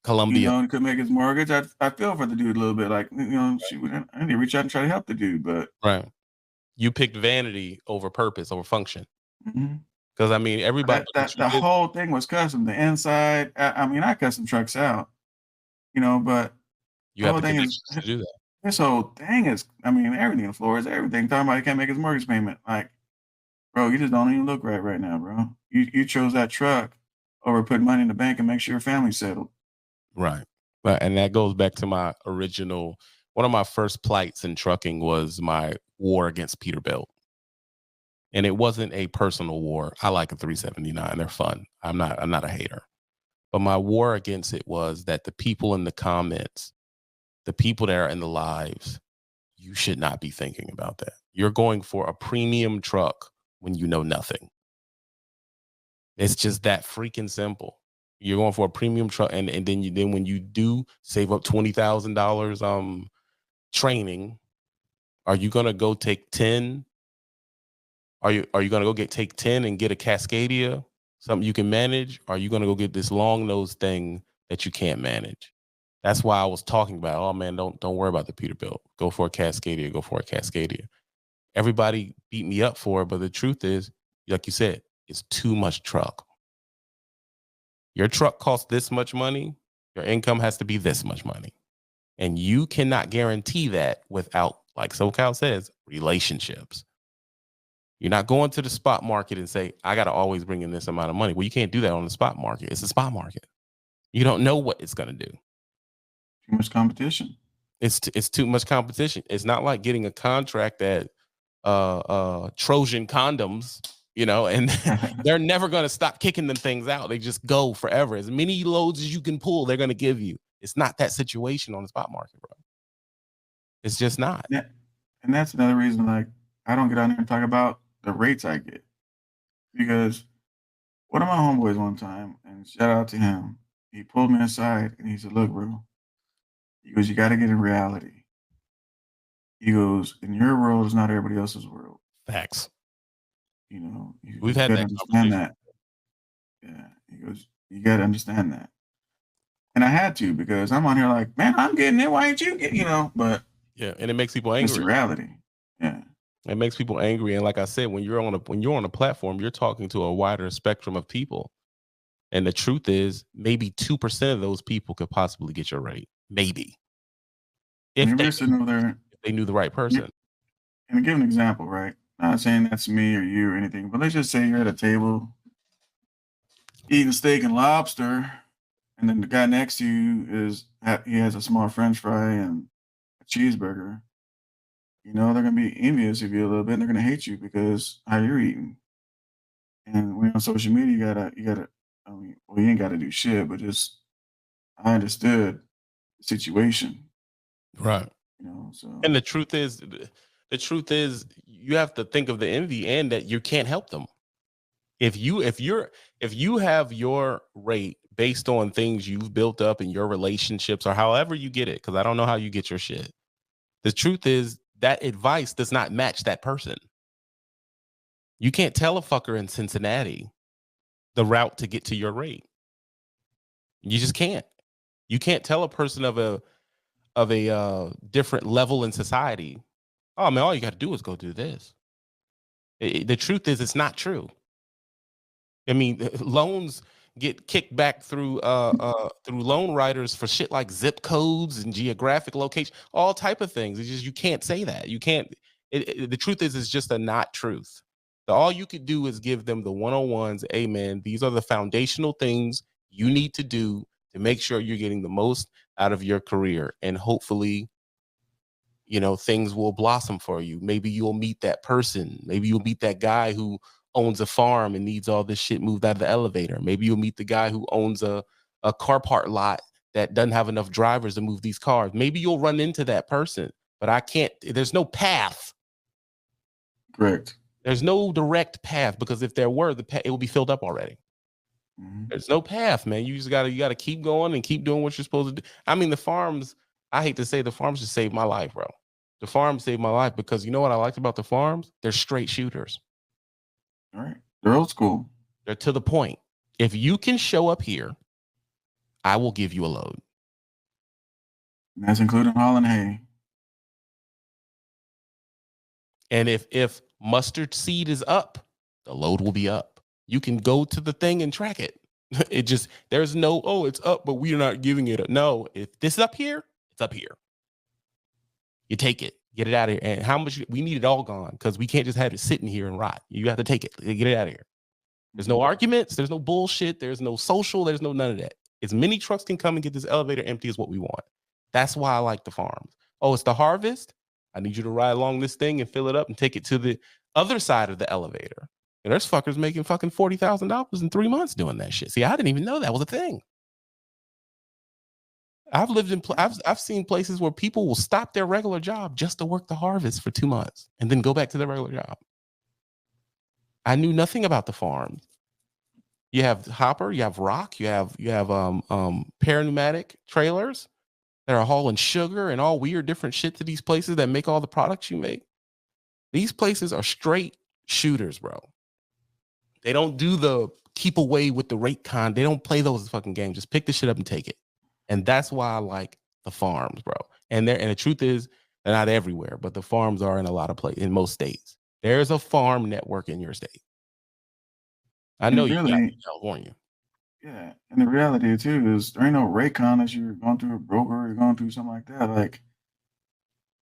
A: Columbia.
B: and could make his mortgage, I feel for the dude a little bit. Like, I need to reach out and try to help the dude, but
A: Right. You picked vanity over purpose, over function.
B: mhm.
A: Because I mean, everybody.
B: That
A: But the
B: that the
A: truth is,
B: whole thing was custom. The inside, I mean, I custom trucks out, but
A: you
B: the
A: have
B: whole
A: the
B: thing is
A: connections to do that.
B: this whole thing is, I mean, everything. The floor is everything. Talking about he can't make his mortgage payment. Like, bro, you just don't even look right now, bro. You chose that truck over putting money in the bank and make sure your family's settled.
A: Right. But and that goes back to my original. One of my first plights in trucking was my war against Peterbilt. And it wasn't a personal war. I like a 379. They're fun. I'm not a hater. But my war against it was that the people in the comments, the people that are in the lives, you should not be thinking about that. You're going for a premium truck when you know nothing. It's just that freaking simple. You're going for a premium truck, and then when you do save up $20,000 training, are you gonna go take 10? Are you gonna go take 10 and get a Cascadia, something you can manage? Or are you gonna go get this long nose thing that you can't manage? That's why I was talking about, oh man, don't worry about the Peterbilt. Go for a Cascadia, go for a Cascadia. Everybody beat me up for it, but the truth is, like you said, it's too much truck. Your truck costs this much money, your income has to be this much money. And you cannot guarantee that without, like Socal says, relationships. You're not going to the spot market and say, I got to always bring in this amount of money. Well, you can't do that on the spot market. It's a spot market. You don't know what it's going to do.
B: Too much competition.
A: It's too much competition. It's not like getting a contract at Trojan condoms, and they're never going to stop kicking them things out. They just go forever. As many loads as you can pull, they're going to give you. It's not that situation on the spot market, bro. It's just not.
B: Yeah, and that's another reason, like, I don't get on there and talk about the rates I get because one of my homeboys one time, and shout out to him, he pulled me aside and he said, "Look, bro," he goes, "you got to get in reality." He goes, "In your world is not everybody else's world."
A: Facts.
B: He
A: We've
B: goes, "You
A: had
B: got to
A: that
B: understand
A: conversation.
B: that." Yeah, he goes, "You got to understand that." And I had to because I'm on here like, man, I'm getting it. Why ain't you get, But
A: Yeah, and it makes people
B: it's the
A: angry.
B: reality. Yeah.
A: It makes people angry. And like I said, when you're on a platform, you're talking to a wider spectrum of people. And the truth is, maybe 2% of those people could possibly get your rate. Maybe. If
B: Maybe
A: they
B: you're sitting over there,
A: knew the right person.
B: and give an example, right? Not saying that's me or you or anything, but let's just say you're at a table eating steak and lobster, and then the guy next to you he has a small French fry and a cheeseburger. They're gonna be envious of you a little bit, and they're gonna hate you because how you're eating. And when you're on social media, you gotta. I mean, well, you ain't gotta do shit, but just I understood the situation.
A: Right.
B: So
A: And the truth is, you have to think of the envy and that you can't help them. If you have your rate based on things you've built up in your relationships or however you get it, because I don't know how you get your shit. The truth is that advice does not match that person. You can't tell a fucker in Cincinnati the route to get to your rate. You just can't. You can't tell a person of a different level in society, oh man, all you got to do is go do this. The truth is, it's not true. I mean, loans get kicked back through loan writers for shit like zip codes and geographic location, all type of things. It's just you can't say that. You can't. The truth is, it's just a not truth. All you could do is give them the 101s. Amen. These are the foundational things you need to do to make sure you're getting the most out of your career, and hopefully, things will blossom for you. Maybe you'll meet that person. Maybe you'll meet that guy who owns a farm and needs all this shit moved out of the elevator. Maybe you'll meet the guy who owns a car part lot that doesn't have enough drivers to move these cars. Maybe you'll run into that person, but there's no path.
B: correct.
A: There's no direct path, because if there were, it would be filled up already.
B: Mm-hmm.
A: There's no path, man. You gotta keep going and keep doing what you're supposed to do. I mean, the farms, I hate to say, the farms just saved my life, bro. The farms saved my life because you know what I liked about the farms? They're straight shooters.
B: All right. They're old school.
A: They're to the point. If you can show up here, I will give you a load.
B: And that's including hauling hay.
A: And if mustard seed is up, the load will be up. You can go to the thing and track it. It just, there's no, oh, it's up, but we're not giving it. No, if this is up here, it's up here. You take it, get it out of here. And how much we need it all gone, because we can't just have it sitting here and rot. You have to take it, get it out of here. There's no arguments, there's no bullshit, there's no social, there's no none of that. As many trucks can come and get this elevator empty is what we want. That's why I like the farms. Oh, it's the harvest. I need you to ride along this thing and fill it up and take it to the other side of the elevator. And there's fuckers making fucking $40,000 in 3 months doing that shit. See, I didn't even know that was a thing. I've lived in, I've seen places where people will stop their regular job just to work the harvest for 2 months and then go back to their regular job. I knew nothing about the farms. You have hopper, you have rock, you have pneumatic trailers that are hauling sugar and all weird different shit to these places that make all the products you make. These places are straight shooters, bro. They don't do the keep away with the rate con. They don't play those fucking games. Just pick the shit up and take it. And that's why I like the farms, bro. And the truth is, they're not everywhere, but the farms are in a lot of places, in most states. There's a farm network in your state. I know you got it in California.
B: Yeah, and the reality too is there ain't no Raycon as you're going through a broker or you're going through something like that. Like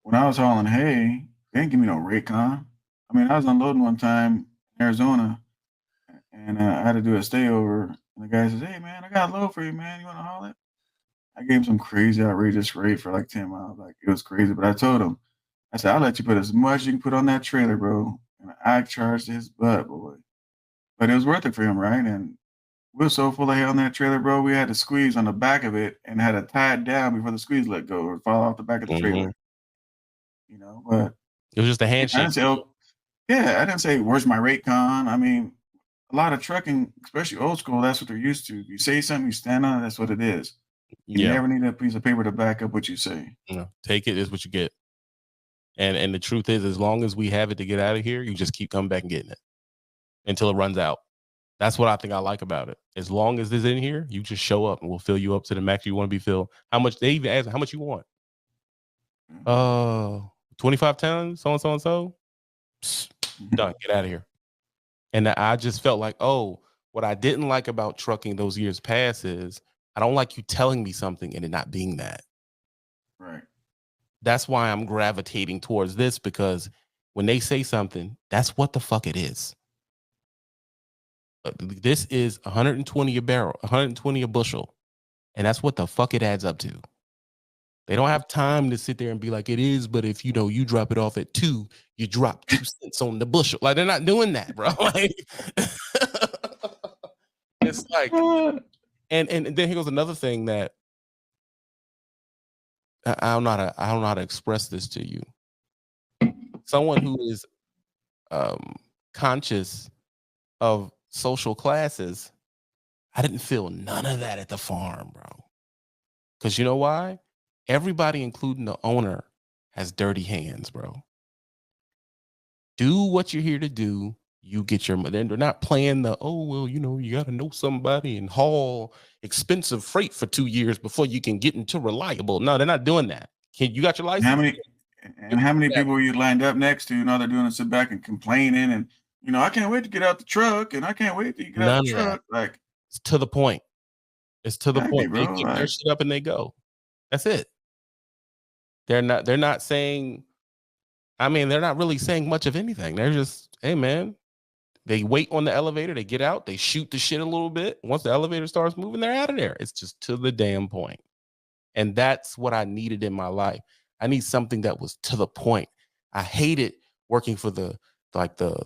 B: when I was hauling hay, they didn't give me no Raycon. I mean, I was unloading one time in Arizona, and I had to do a stayover. And the guy says, "Hey man, I got a load for you, man. You want to haul it?" I gave him some crazy, outrageous rate for like 10 miles. Like it was crazy, but I told him, I said, "I'll let you put as much as you can put on that trailer, bro." And I charged his butt, boy. But it was worth it for him, right? And we were so full of hay on that trailer, bro. We had to squeeze on the back of it and had to tie it down before the squeeze let go or fall off the back of the trailer. You know, but
A: it was just a
B: I
A: handshake.
B: didn't say, oh, yeah, I didn't say, "Where's my rate con?" I mean, a lot of trucking, especially old school, that's what they're used to. If you say something, you stand on it, that's what it is. You never need a piece of paper to back up what you say.
A: Take it is what you get. And the truth is, as long as we have it to get out of here, you just keep coming back and getting it until it runs out. That's what I think I like about it. As long as it's in here, you just show up and we'll fill you up to the max you want to be filled. How much they even ask, how much you want? 25 tons, so and so and so. Done. Get out of here. And I just felt like, oh, what I didn't like about trucking those years past is I don't like you telling me something and it not being that.
B: Right.
A: That's why I'm gravitating towards this, because when they say something, that's what the fuck it is. This is 120 a barrel, 120 a bushel. And that's what the fuck it adds up to. They don't have time to sit there and be like, it is, but if you drop it off at 2, you drop 2 cents on the bushel. Like, they're not doing that, bro. Like, it's like, and then here goes another thing that I don't know how to express this to you. Someone who is conscious of social classes, I didn't feel none of that at the farm, bro. Because you know why? Everybody, including the owner, has dirty hands, bro. Do what you're here to do. You get your money. They're not playing the, oh, well, you got to know somebody and haul expensive freight for 2 years before you can get into reliable. No, they're not doing that. You got your license?
B: How many people you lined up next to, all they're doing is sit back and complaining and, I can't wait to get out the truck and I can't wait to get out the truck. Like,
A: it's to the point. It's to the point.
B: Bro,
A: they pick their shit up and they go. That's it. They're not saying, I mean, they're not really saying much of anything. They're just, hey man, they wait on the elevator, they get out, they shoot the shit a little bit. Once the elevator starts moving, they're out of there. It's just to the damn point. And that's what I needed in my life. I need something that was to the point. I hated working for the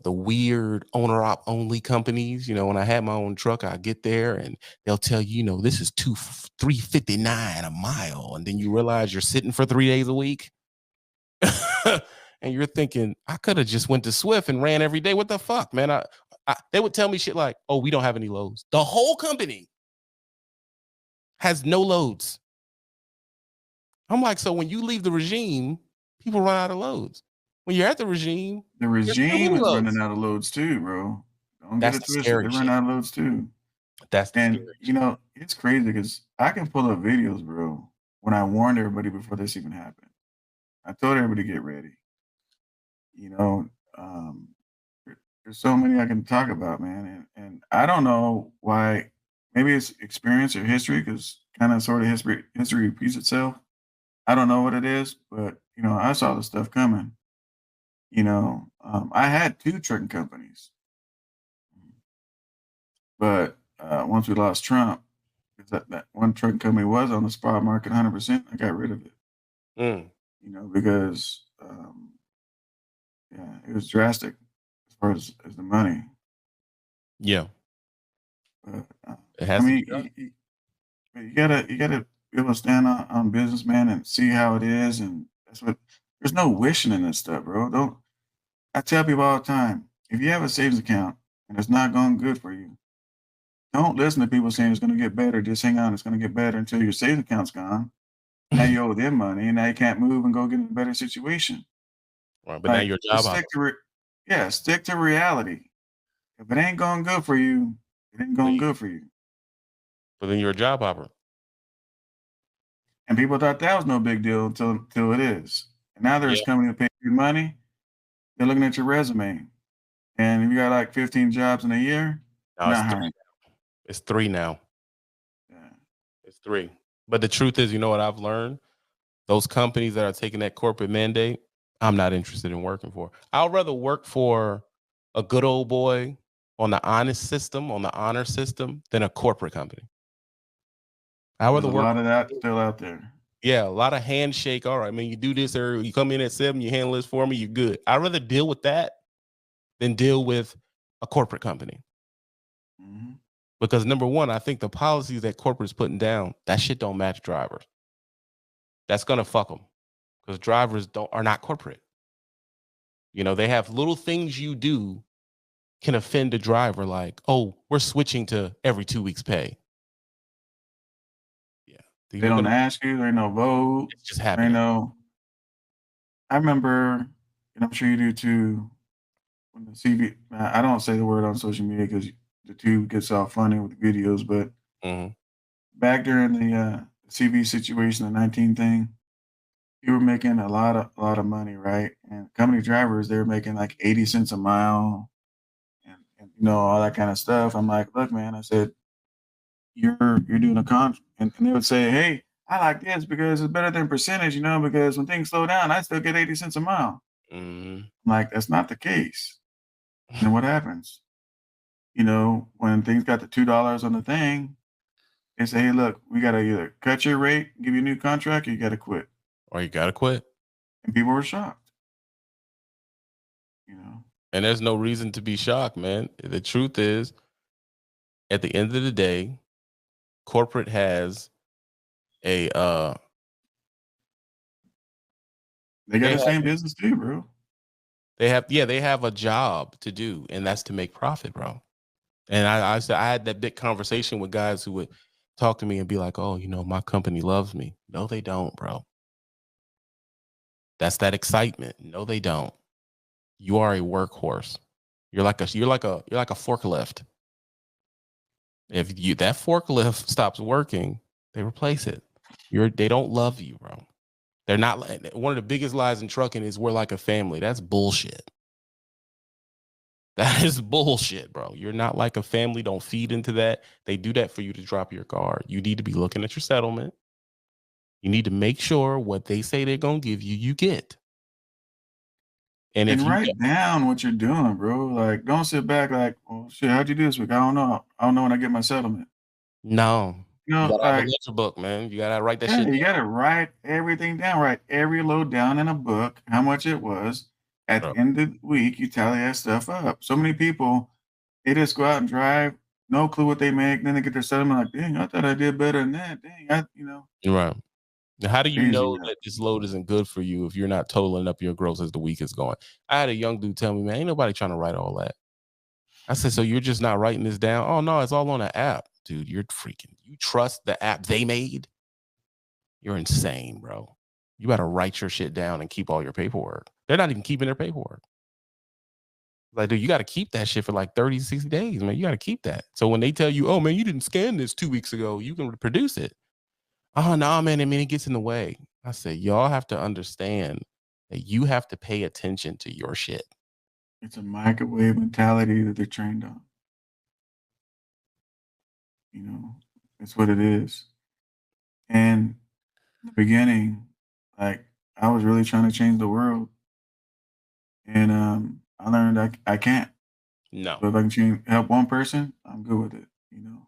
A: weird owner op only companies. When I had my own truck, I get there and they'll tell you, this is $3.59 a mile. And then you realize you're sitting for 3 days a week. And you're thinking, I could have just went to Swift and ran every day. What the fuck, man? They would tell me shit like, oh, we don't have any loads. The whole company has no loads. I'm like, so when you leave the regime, people run out of loads. When you're at the regime
B: is running out of loads too, bro. Don't get it twisted. They run out of loads too.
A: That's
B: and it's crazy because I can pull up videos, bro. When I warned everybody before this even happened, I told everybody to get ready. There's so many I can talk about, man, and I don't know why. Maybe it's experience or history, because kind of sort of history repeats itself. I don't know what it is, but I saw the stuff coming. I had two trucking companies, but once we lost Trump, 'cause that one trucking company was on the spot market 100%. I got rid of it.
A: Mm,
B: Because yeah, it was drastic as far as the money.
A: yeah,
B: But
A: it
B: I
A: has to be
B: mean,
A: done.
B: you gotta be able to stand on business, man, and see how it is, and that's what. There's no wishing in this stuff, bro. Don't. I tell people all the time, if you have a savings account and it's not going good for you, don't listen to people saying it's going to get better. Just hang on, it's going to get better until your savings account's gone. Now you owe them money, and now you can't move and go get in a better situation.
A: Right, but now
B: Like,
A: you're a job
B: just
A: hopper.
B: stick to reality. If it ain't going good for you, it ain't
A: Then
B: going
A: you,
B: good for you.
A: but then you're a job hopper.
B: And people thought that was no big deal until it is. And now there's
A: Yeah,
B: company that pay you money. They're looking at your resume, and if you got like 15 jobs in a year,
A: no, it's
B: not
A: three.
B: hiring.
A: It's three now.
B: Yeah.
A: It's three. But the truth is, you know what I've learned? Those companies that are taking that corporate mandate, I'm not interested in working for. I'd rather work for a good old boy on the honest system, on the honor system, than a corporate company. I'd
B: There's
A: rather
B: a
A: work.
B: lot of that still out there.
A: Yeah, a lot of handshake. All right, man, you do this, or you come in at 7, you handle this for me, you're good. I'd rather deal with that than deal with a corporate company.
B: Mhm.
A: Because number one, I think the policies that corporate's putting down, that shit don't match drivers. That's gonna fuck them because drivers are not corporate. They have little things you do can offend a driver, like, oh, we're switching to every 2 weeks pay. Yeah,
B: They
A: you're
B: don't
A: gonna.
B: ask you. There ain't no vote.
A: It's just
B: There ain't
A: happening.
B: no. I remember, and I'm sure you do too. When the CV, I don't say the word on social media because the two gets all funny with the videos. But
A: Hmm.
B: back during the CV situation, the 19 thing, you were making a lot of money, right? And company drivers, they were making like 80 cents a mile, and all that kind of stuff. I'm like, look, man, I said, you're doing a con, and they would say, hey, I like this because it's better than percentage, because when things slow down, I still get 80 cents a mile.
A: Hmm.
B: I'm like, that's not the case. And what happens? When things got to $2 on the thing, they say, hey, look, we got to either cut your rate, give you a new contract, or you got to quit.
A: Or you gotta quit.
B: And people were shocked, you know.
A: And there's no reason to be shocked, man. The truth is, at the end of the day, corporate has a
B: They got
A: they
B: the
A: have
B: same business too, bro.
A: they have a job to do, and that's to make profit, bro. And I said I had that big conversation with guys who would talk to me and be like, "Oh, my company loves me." No, they don't, bro. That's that excitement. No, they don't. You are a workhorse. You're like a forklift. If that forklift stops working, they replace it. They don't love you, bro. They're not. One of the biggest lies in trucking is we're like a family. That's bullshit. That is bullshit, bro. You're not like a family. Don't feed into that. They do that for you to drop your guard. You need to be looking at your settlement. You need to make sure what they say they're gonna give you, you get. And if
B: And
A: you get
B: write down what you're doing, bro. Like, don't sit back like, oh shit, how'd you do this week? I don't know. I don't know when I get my settlement.
A: no, you gotta have a
B: Like,
A: ledger book, man. You gotta write that
B: yeah,
A: shit
B: you
A: down,
B: gotta write everything down, write every load down in a book, how much it was. At
A: bro.
B: the end of the week, you tally that stuff up. So many people, they just go out and drive, no clue what they make, then they get their settlement like, dang, I thought I did better than that. Dang,
A: Right. Now, how do you
B: crazy.
A: know that this load isn't good for you if you're not totaling up your gross as the week is going? I had a young dude tell me, man, ain't nobody trying to write all that. I said, so you're just not writing this down? Oh no, it's all on the app. Dude, you're freaking. You trust the app they made? You're insane, bro. You better write your shit down and keep all your paperwork. They're not even keeping their paperwork. Like, dude, you got to keep that shit for like 30, 60 days, man. You got to keep that. So when they tell you, oh, man, you didn't scan this 2 weeks ago, you can produce it. Oh, no, man. I mean, it gets in the way. I said, y'all have to understand that you have to pay attention to your shit.
B: It's a microwave mentality that they're trained on. You know, it's what it is. And in the beginning, like I was really trying to change the world, and I learned I can't.
A: No,
B: But if I can help one person, I'm good with it. You know,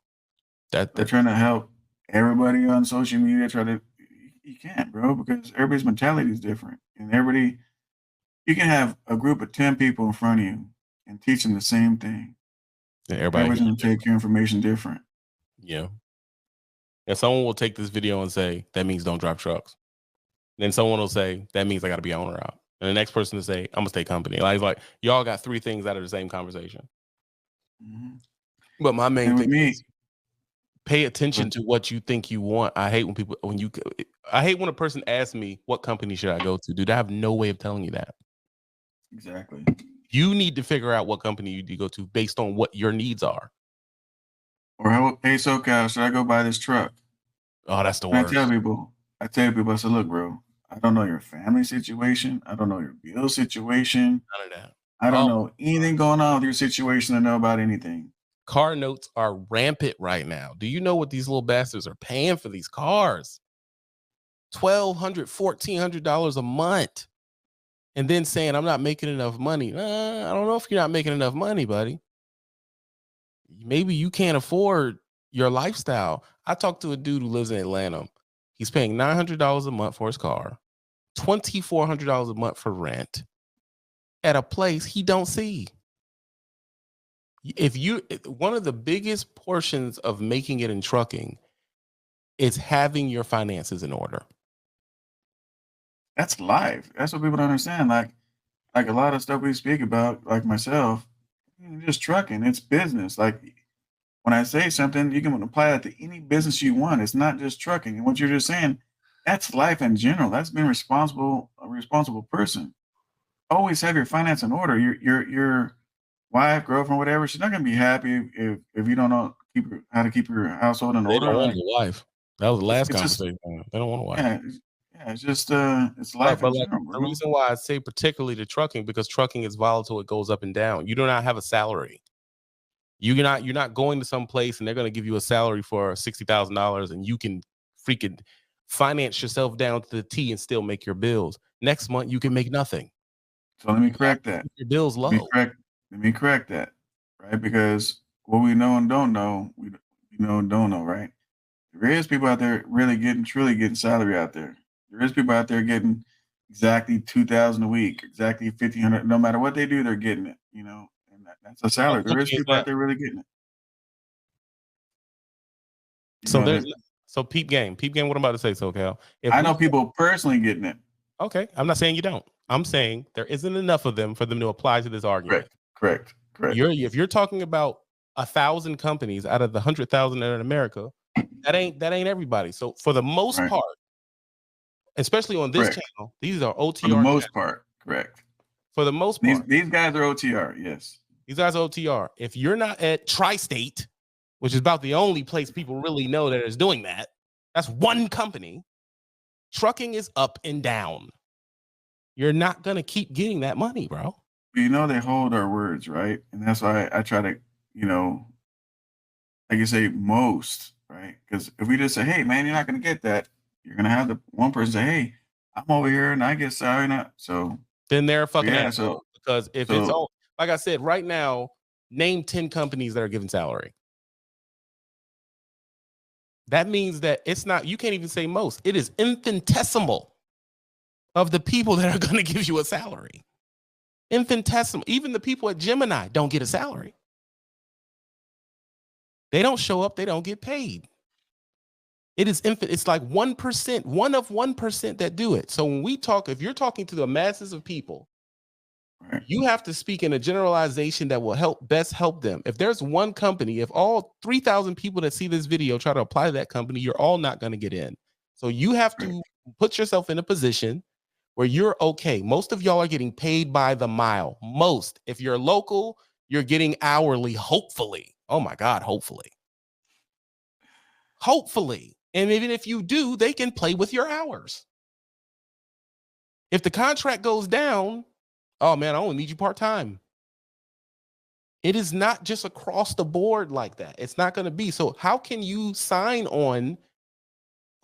A: that
B: but
A: that
B: trying to help everybody on social media, you can't, bro, because everybody's mentality is different, and everybody you can have a group of 10 people in front of you and teach them the same thing.
A: everybody
B: Everybody's
A: got
B: going to take your information different.
A: yeah. And someone will take this video and say that means don't drive trucks. Then someone will say that means I got to be owner out. And the next person to say I'm gonna stay company. Like y'all got three things out of the same conversation.
B: Mhm.
A: But my main
B: And with
A: thing
B: me,
A: is pay attention
B: but
A: to what you think you want. I hate when a person asks me what company should I go to. Dude, I have no way of telling you that.
B: exactly.
A: You need to figure out what company you need to go to based on what your needs are.
B: Or hey, Socal, should I go buy this truck?
A: Oh, that's the
B: And
A: worst.
B: I tell people, I said, look, bro, I don't know your family situation. I don't know your bill situation.
A: None of that.
B: I don't
A: Oh,
B: know anything going on with your situation to know about anything.
A: car notes are rampant right now. Do you know what these little bastards are paying for these cars? $1,200, $1,400 a month. And then saying I'm not making enough money. I don't know if you're not making enough money, buddy. Maybe you can't afford your lifestyle. I talked to a dude who lives in Atlanta. He's paying $900 a month for his car, $2,400 a month for rent at a place he don't see. One of the biggest portions of making it in trucking is having your finances in order.
B: That's life. That's what people don't understand. Like a lot of stuff we speak about, like myself, just trucking. It's business. Like when I say something, you can apply that to any business you want. It's not just trucking. And what you're just saying, that's life in general. That's being a responsible person. Always have your finance in order. Your wife, girlfriend, whatever, she's not gonna be happy if you don't know how to keep your household in
A: They don't
B: order.
A: want
B: Like
A: a wife. That was the last
B: it's just
A: conversation. They don't want a wife.
B: yeah, it's just it's
A: But
B: life in
A: but like
B: general,
A: the
B: bro.
A: reason why I say particularly to trucking, because trucking is volatile, it goes up and down. You do not have a salary. You're not going to some place and they're going to give you a salary for $60,000 and you can freaking finance yourself down to the T and still make your bills. Next month you can make nothing.
B: So let me
A: You have
B: correct
A: to
B: that.
A: keep your bills
B: Let me
A: low.
B: correct let me correct that, right? Because what we know and don't know, we know and don't know, right? There is people out there truly getting salary out there. There is people out there getting exactly 2,000 a week, exactly 1,500. No matter what they do, they're getting it. You know, and that's a
A: What
B: salary. There is
A: company is
B: people out
A: that?
B: there really getting it. You
A: So
B: know
A: there's
B: that
A: so peep game. Peep game, what I'm about to say, SoCal. If
B: I
A: we
B: know people personally getting it.
A: okay, I'm not saying you don't. I'm saying there isn't enough of them for them to apply to this argument.
B: Correct.
A: If you're talking about 1,000 companies out of the 100,000 that are in America, that ain't everybody. So for the most
B: Right,
A: part, especially on this
B: correct.
A: channel, these are
B: For the
A: OTR
B: most
A: channels.
B: part, correct.
A: For the most
B: These
A: part,
B: these guys are OTR. Yes,
A: these guys are OTR. If you're not at Tri-State, which is about the only place people really know that is doing that, that's one company. Trucking is up and down. You're not gonna keep getting that money, bro.
B: but you know they hold our words, right? And that's why I try to, you know, like you say, most, right? Because if we just say, "Hey, man, you're not going to get that," you're going to have the one person say, "Hey, I'm over here and I get salary now." So
A: Then they're a fucking
B: yeah,
A: asshole. Because if it's
B: so
A: all like I said, right now, name 10 companies that are giving salary. That means that it's not, you can't even say most. It is infinitesimal of the people that are going to give you a salary. Infinitesimal. Even the people at Gemini don't get a salary. They don't show up, they don't get paid. It is infinite. It's like 1%, one of 1% that do it. So when we talk, if you're talking to the masses of people,
B: right,
A: you have to speak in a generalization that will best help them. If there's one company, if all 3,000 people that see this video try to apply to that company, you're all not going to get in. So you have
B: right.
A: to put yourself in a position where you're okay. Most of y'all are getting paid by the mile. Most. If you're local, you're getting hourly, hopefully. Oh my God, hopefully. Hopefully. And even if you do, they can play with your hours. If the contract goes down, oh man, I only need you part-time. It is not just across the board like that. It's not going to be. So how can you sign on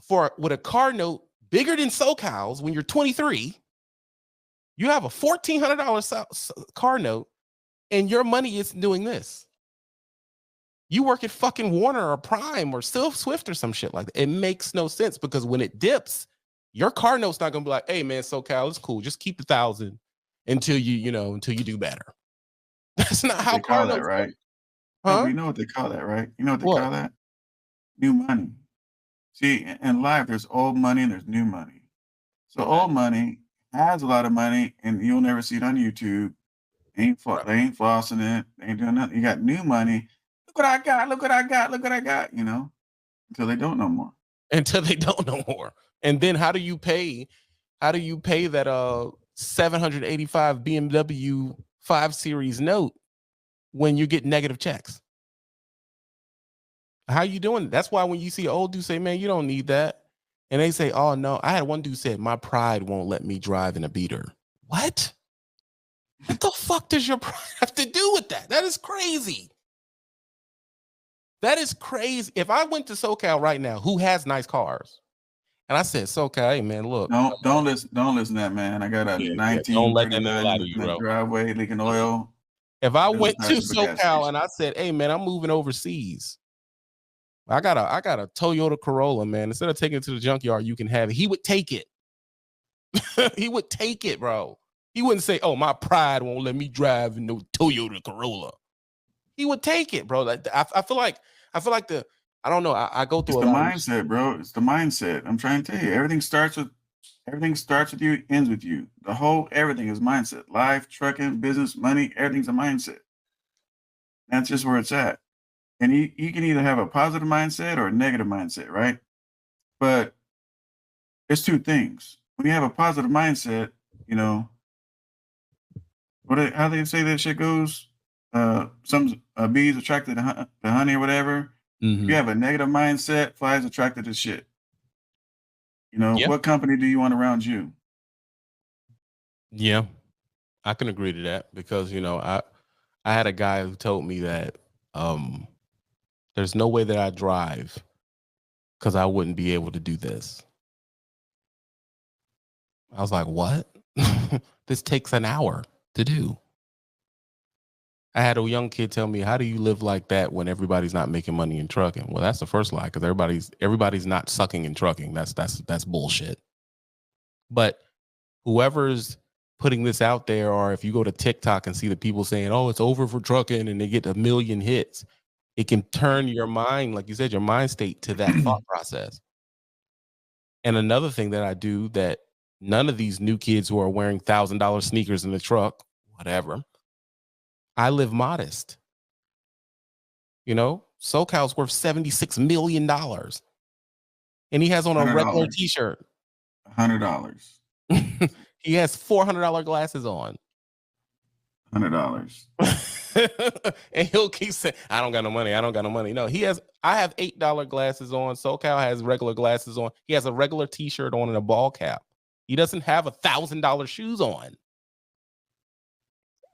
A: with a car note bigger than Socal's when you're 23? You have a $1,400 car note, and your money is doing this. You work at fucking Warner or Prime or Swift or some shit like that. It makes no sense because when it dips, your car note's not gonna be like, hey man, SoCal, it's cool. Just keep 1,000 until until you do better. That's not how
B: they
A: car
B: call that,
A: notes
B: right?
A: work.
B: No, but
A: Huh?
B: you know what they call that, right? You know what they
A: What?
B: call that? New money. See, in life, there's old money and there's new money. So
A: Okay.
B: old money has a lot of money, and you'll never see it on YouTube. They ain't flossing it. They ain't doing nothing. You got new money. Look what I got. Look what I got. Look what I got. Until they don't no more.
A: Until they don't no more. And then how do you pay that 785 BMW 5 Series note when you get negative checks? How you doing? That's why when you see old dudes say, man, you don't need that. And they say, oh no. I had one dude said, my pride won't let me drive in a beater. What? What the fuck does your pride have to do with that? That is crazy. That is crazy. If I went to SoCal right now, who has nice cars, and I said, SoCal, hey man, look.
B: Don't listen to that, man. I got a
A: Don't let that man lie
B: 1939
A: to you,
B: in the
A: bro.
B: driveway leaking oil.
A: If I
B: It doesn't
A: went to
B: pass up a gas
A: SoCal
B: station.
A: and I said, hey man, I'm moving overseas. I got a Toyota Corolla, man. Instead of taking it to the junkyard, you can have it. He would take it. He would take it, bro. He wouldn't say, oh, my pride won't let me drive in no Toyota Corolla. He would take it, bro. Like I feel like I don't know. I go
B: It's
A: through a
B: the
A: lot of
B: mindset, bro. It's the mindset. I'm trying to tell you, everything starts with you, ends with you. The whole everything is mindset. Life, trucking, business, money, everything's a mindset. That's just where it's at. And you can either have a positive mindset or a negative mindset, right? But it's two things. When you have a positive mindset, you know, how they say that shit goes? Some bees attracted to honey or whatever. If you have a negative mindset, flies attracted to shit.
A: Yeah.
B: What company do you want around you?
A: Yeah. I can agree to that because I had a guy who told me that there's no way that I drive because I wouldn't be able to do this. I was like, what? This takes an hour to do. I had a young kid tell me, how do you live like that when everybody's not making money in trucking? Well, that's the first lie because everybody's not sucking in trucking. That's bullshit. But whoever's putting this out there, or if you go to TikTok and see the people saying, oh, it's over for trucking and they get 1 million hits, it can turn your mind, like you said, your mind state to that thought process. And another thing that I do that none of these new kids who are wearing $1,000 sneakers in the truck, whatever, I live modest. SoCal's worth $76 million. And he has on a regular
B: $100.
A: t-shirt.
B: $100.
A: He has $400 glasses on.
B: $100.
A: And he'll keep saying, I don't got no money. I don't got no money. No, I have $8 glasses on. SoCal has regular glasses on. He has a regular t-shirt on and a ball cap. He doesn't have $1,000 shoes on.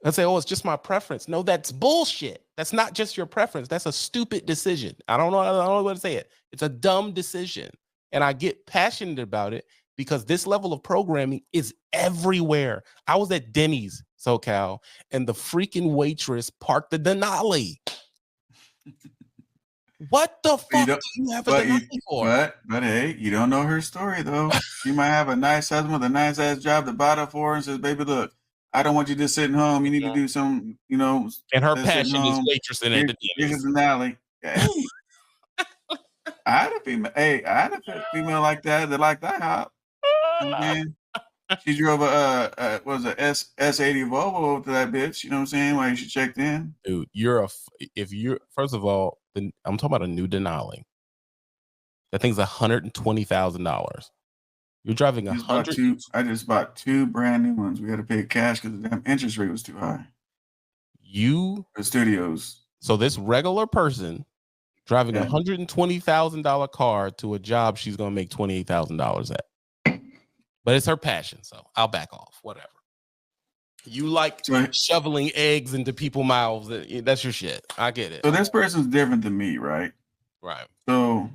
A: I say, oh, it's just my preference. No, that's bullshit. That's not just your preference. That's a stupid decision. I don't know what to say it. It's a dumb decision. And I get passionate about it because this level of programming is everywhere. I was at Denny's, SoCal, and the freaking waitress parked the Denali. What the fuck do you have a Denali for?
B: But hey, you don't know her story though. She might have a nice husband with a nice ass job that bought her for her and says, baby, look, I don't want you just sitting home. You need to do some,
A: And her
B: sitting
A: passion is
B: home.
A: waitressing at the
B: Here's
A: Denny's.
B: an alley. Hey, I had a female like that like that hop. Man, she drove a was a S80 Volvo to that bitch. You know what I'm saying? While she checked in.
A: Dude, if you're first of all, I'm talking about a new Denali. That thing's $120,000. You're driving
B: I just bought two brand new ones. We had to pay cash because the damn interest rate was too high. The studios.
A: So this regular person driving $120,000 car to a job she's gonna make $28,000 at. But it's her passion, so I'll back off. Whatever. You like shoveling eggs into people's mouths. That's your shit. I get it.
B: So this person's different than me, right?
A: Right.
B: So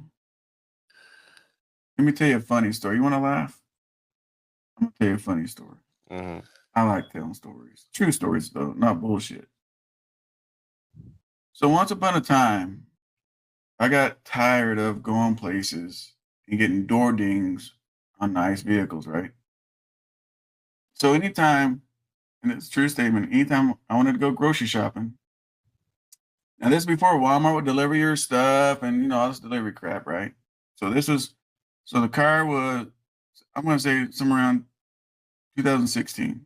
B: let me tell you a funny story. You want to laugh? I'm gonna tell you a funny story.
A: Mm-hmm.
B: I like telling stories. True stories, though, not bullshit. So once upon a time, I got tired of going places and getting door dings on nice vehicles, right? So anytime, and it's a true statement, anytime I wanted to go grocery shopping, now this is before Walmart would deliver your stuff and all this delivery crap, right? So the car was, I'm gonna say somewhere around 2016,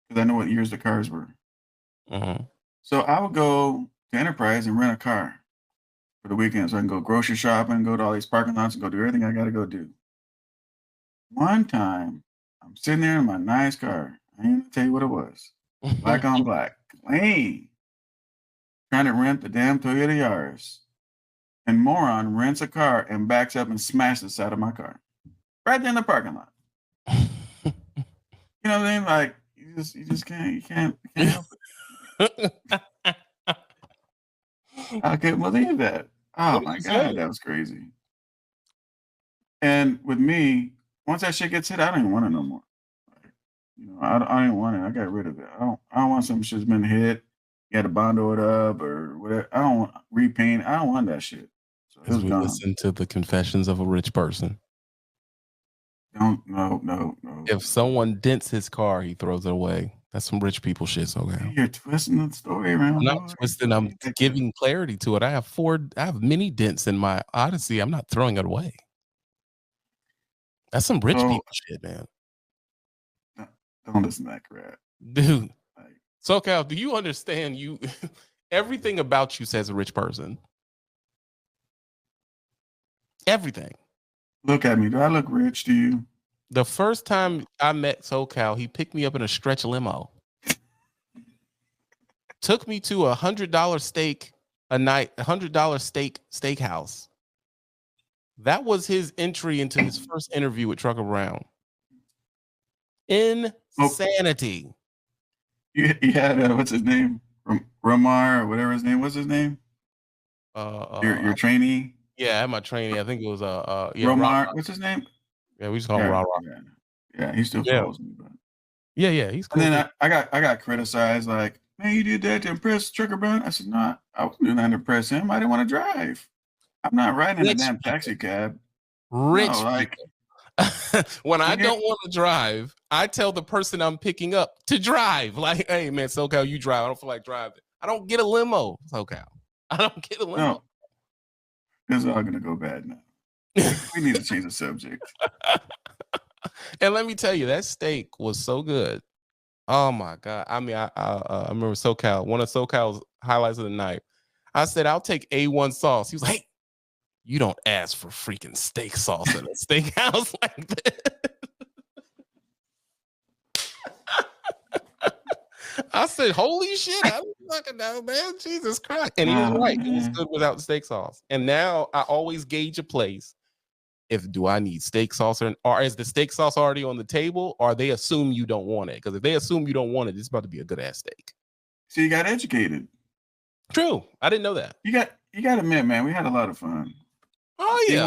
B: because I know what years the cars were.
A: Mm-hmm.
B: So I would go to Enterprise and rent a car for the weekend so I can go grocery shopping, go to all these parking lots and go do everything I gotta go do. One time, I'm sitting there in my nice car. I ain't gonna tell you what it was. Black on black. Clean. Trying to rent the damn Toyota Yaris. And moron rents a car and backs up and smashes the side of my car. Right there in the parking lot. You know what I mean? Like you just can't help it. I couldn't believe that. Oh my God, that was crazy. And with me, once that shit gets hit, I don't even want it no more. Like, I don't even want it. I got rid of it. I don't want some shit's been hit. You had to bondo it up or whatever. I don't want repaint. I don't want that shit. So it was
A: we
B: gone.
A: listen to the confessions of a rich person.
B: No.
A: If someone dents his car, he throws it away. That's some rich people shit. So
B: you're twisting the story around.
A: I'm not twisting. I'm giving clarity to it. I have many dents in my Odyssey. I'm not throwing it away. That's some rich people shit, man.
B: Don't listen to that crap,
A: dude. Socal, do you understand? You everything about you says a rich person. Everything.
B: Look at me. Do I look rich to you?
A: The first time I met Socal, he picked me up in a stretch limo. Took me to $100 steak a night, $100 steakhouse. That was his entry into his first interview with Trucker Brown. Insanity.
B: You had what's his name? Ramar or whatever his name. What's his name? Your trainee.
A: Yeah, I had my trainee. I think it was
B: Ramar. What's his name?
A: Yeah, we just call him Ra.
B: Yeah, he still follows me, but
A: yeah, he's cool.
B: And then I got criticized like, man, you did that to impress Trucker Brown. I said, no, I wasn't doing that to impress him. I didn't want to drive. I'm not riding in a damn taxi cab.
A: Rich when I don't want to drive, I tell the person I'm picking up to drive. Like, hey man, Socal, you drive. I don't feel like driving. I don't get a limo, Socal. I don't get a limo.
B: No. This is all gonna go bad now. We need to change the subject.
A: And let me tell you, that steak was so good. Oh my God. I mean, I remember Socal, one of Socal's highlights of the night. I said, I'll take A1 sauce. He was like, hey, you don't ask for freaking steak sauce in a steakhouse like that. I said, holy shit, I don't fucking know, man. Jesus Christ. And he was right. It was good without steak sauce. And now I always gauge a place. Do I need steak sauce or is the steak sauce already on the table or they assume you don't want it? Because if they assume you don't want it, it's about to be a good ass steak.
B: So you got educated.
A: True. I didn't know that.
B: You got to admit, man, we had a lot of fun.
A: Oh yeah.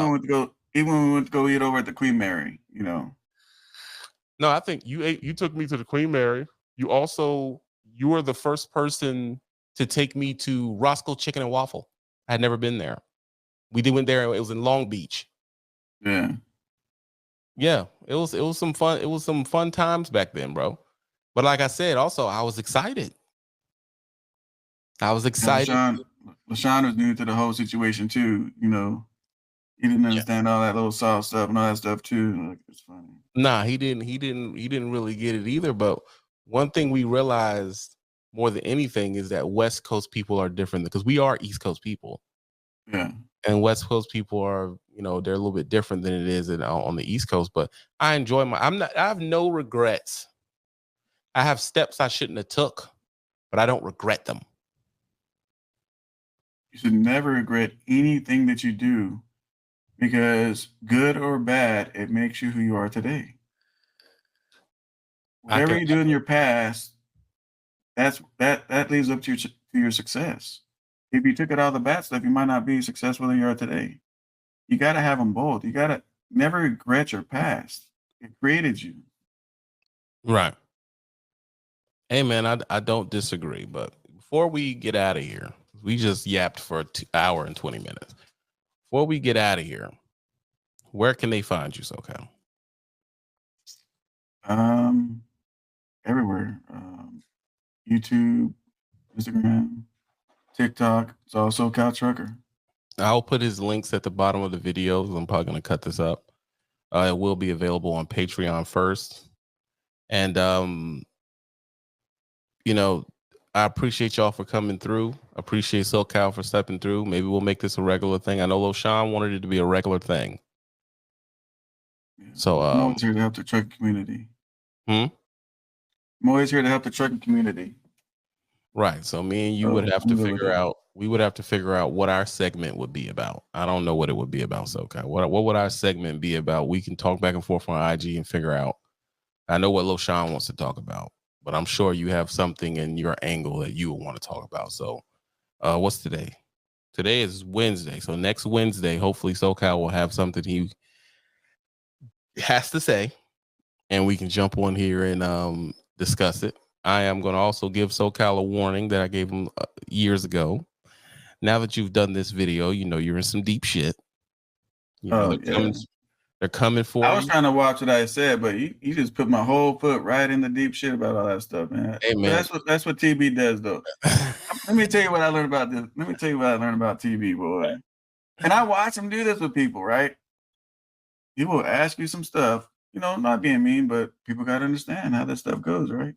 B: Even when we went to go eat over at the Queen Mary,
A: No, I think you took me to the Queen Mary. You were the first person to take me to Roscoe Chicken and Waffle. I had never been there. We went there. It was in Long Beach.
B: Yeah.
A: It was some fun. It was some fun times back then, bro. But like I said, also I was excited.
B: LaShawn was new to the whole situation too. He didn't understand all that little soft stuff and all that stuff too. Like, it's funny.
A: Nah, he didn't really get it either. But one thing we realized more than anything is that West Coast people are different because we are East Coast people.
B: Yeah.
A: And West Coast people are, they're a little bit different than it is on the East Coast. But I enjoy I have no regrets. I have steps I shouldn't have took, but I don't regret them.
B: You should never regret anything that you do because good or bad, it makes you who you are today. Whatever you do in your past that leads up to your success. If you took it out of the bad stuff, you might not be successful where you are today. You got to have them both. You got to never regret your past. It created you.
A: Right. Hey, man, I don't disagree. But before we get out of here, we just yapped for an hour and 20 minutes. Before we get out of here, where can they find you, Socal?
B: Everywhere. YouTube, Instagram, TikTok. It's all Socal Trucker.
A: I'll put his links at the bottom of the videos. I'm probably going to cut this up. It will be available on Patreon first. And, you know, I appreciate y'all for coming through. Appreciate Socal for stepping through. Maybe we'll make this a regular thing. I know LoSean wanted it to be a regular thing.
B: Yeah.
A: So
B: I'm always here to help the trucking community.
A: I'm
B: always here to help the trucking community.
A: Right. So me and you would have to figure out. We would have to figure out what our segment would be about. I don't know what it would be about, Socal. What would our segment be about? We can talk back and forth on IG and figure out. I know what LoSean wants to talk about, but I'm sure you have something in your angle that you want to talk about. So what's today? Today is Wednesday. So next Wednesday, hopefully Socal will have something he has to say, and we can jump on here and discuss it. I am going to also give Socal a warning that I gave him years ago. Now that you've done this video, you know you're in some deep shit. You know, they're coming for you.
B: I was trying to watch what I said, but you just put my whole foot right in the deep shit about all that stuff, man.
A: Hey, man.
B: That's what TB does, though. Let me tell you what I learned about this. Let me tell you what I learned about TB, boy. And I watch him do this with people, right? He will ask you some stuff, you know, not being mean, but people got to understand how that stuff goes, right?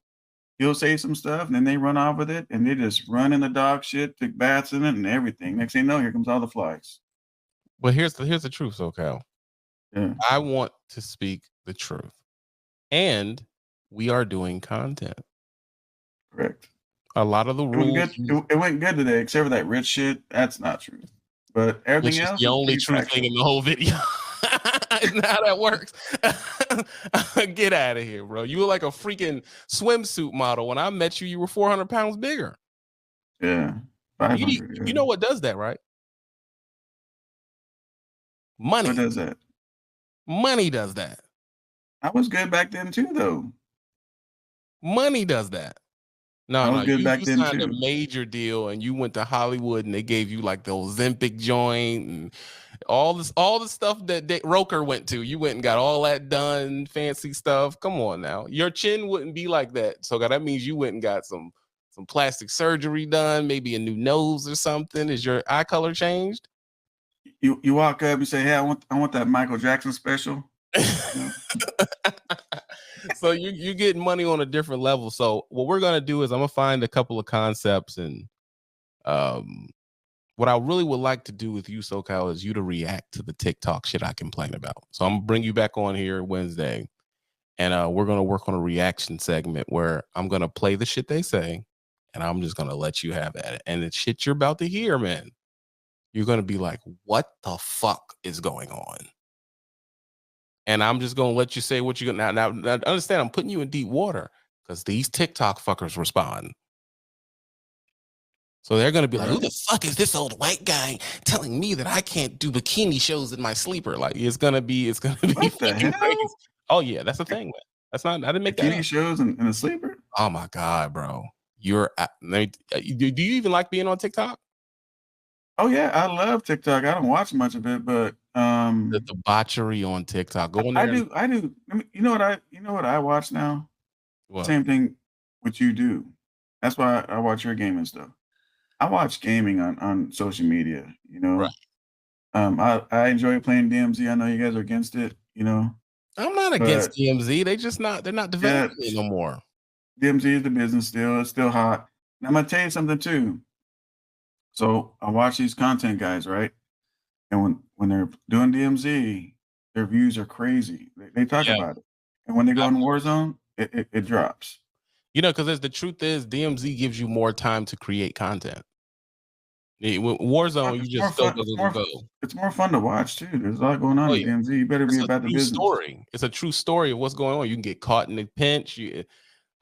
B: He'll say some stuff and then they run off with it and they just run in the dog shit, take baths in it and everything. Next thing you know, here comes all the flies.
A: Well, here's the truth, Socal.
B: Yeah.
A: I want to speak the truth. And we are doing content.
B: Correct.
A: A lot of the rules.
B: It went good today, except for that rich shit. That's not true. But everything else
A: is the only true thing in the whole video. Isn't how that works? Get out of here, bro. You were like a freaking swimsuit model. When I met you, you were 400 pounds bigger.
B: Yeah. 500,
A: you know what does that, right? Money.
B: What does that?
A: Money does that.
B: I was good back then too, though.
A: Money does that. No,
B: you
A: signed a major deal and you went to Hollywood and they gave you like the Ozempic joint and all the stuff that Roker went to. You went and got all that done, fancy stuff. Come on now. Your chin wouldn't be like that. So that means you went and got some plastic surgery done, maybe a new nose or something. Is your eye color changed?
B: You walk up and say, "Hey, I want that Michael Jackson special."
A: So you get money on a different level. So what we're gonna do is I'm gonna find a couple of concepts and what I really would like to do with you, Socal, is you to react to the TikTok shit I complain about. So I'm gonna bring you back on here Wednesday, and we're gonna work on a reaction segment where I'm gonna play the shit they say, and I'm just gonna let you have at it. And the shit you're about to hear, man, you're gonna be like, "What the fuck is going on?" And I'm just gonna let you say what you're gonna now understand. I'm putting you in deep water because these TikTok fuckers respond. So they're gonna be like, "Who the fuck is this old white guy telling me that I can't do bikini shows in my sleeper?" Like it's gonna be
B: what the hell?
A: Crazy. Oh yeah, that's the thing, man. That's not. I didn't make
B: bikini shows in a sleeper.
A: Oh my god, bro! Do you even like being on TikTok?
B: Oh yeah, I love TikTok. I don't watch much of it, but
A: the debauchery on TikTok. Go in there.
B: I do. You know what I watch now?
A: What?
B: Same thing what you do. That's why I watch your gaming stuff. I watch gaming on social media, you know.
A: Right.
B: I enjoy playing DMZ. I know you guys are against it, you know.
A: I'm not against DMZ. They're not developing it no more.
B: DMZ is the business still. It's still hot. And I'm gonna tell you something too. So I watch these content guys, right? And when they're doing DMZ, their views are crazy. They talk about it. And when they go in Warzone, it drops.
A: You know, because the truth is DMZ gives you more time to create content. Warzone, you just go.
B: It's more fun to watch too. There's a lot going on in DMZ. You better be about the business.
A: Story. It's a true story of what's going on. You can get caught in a pinch.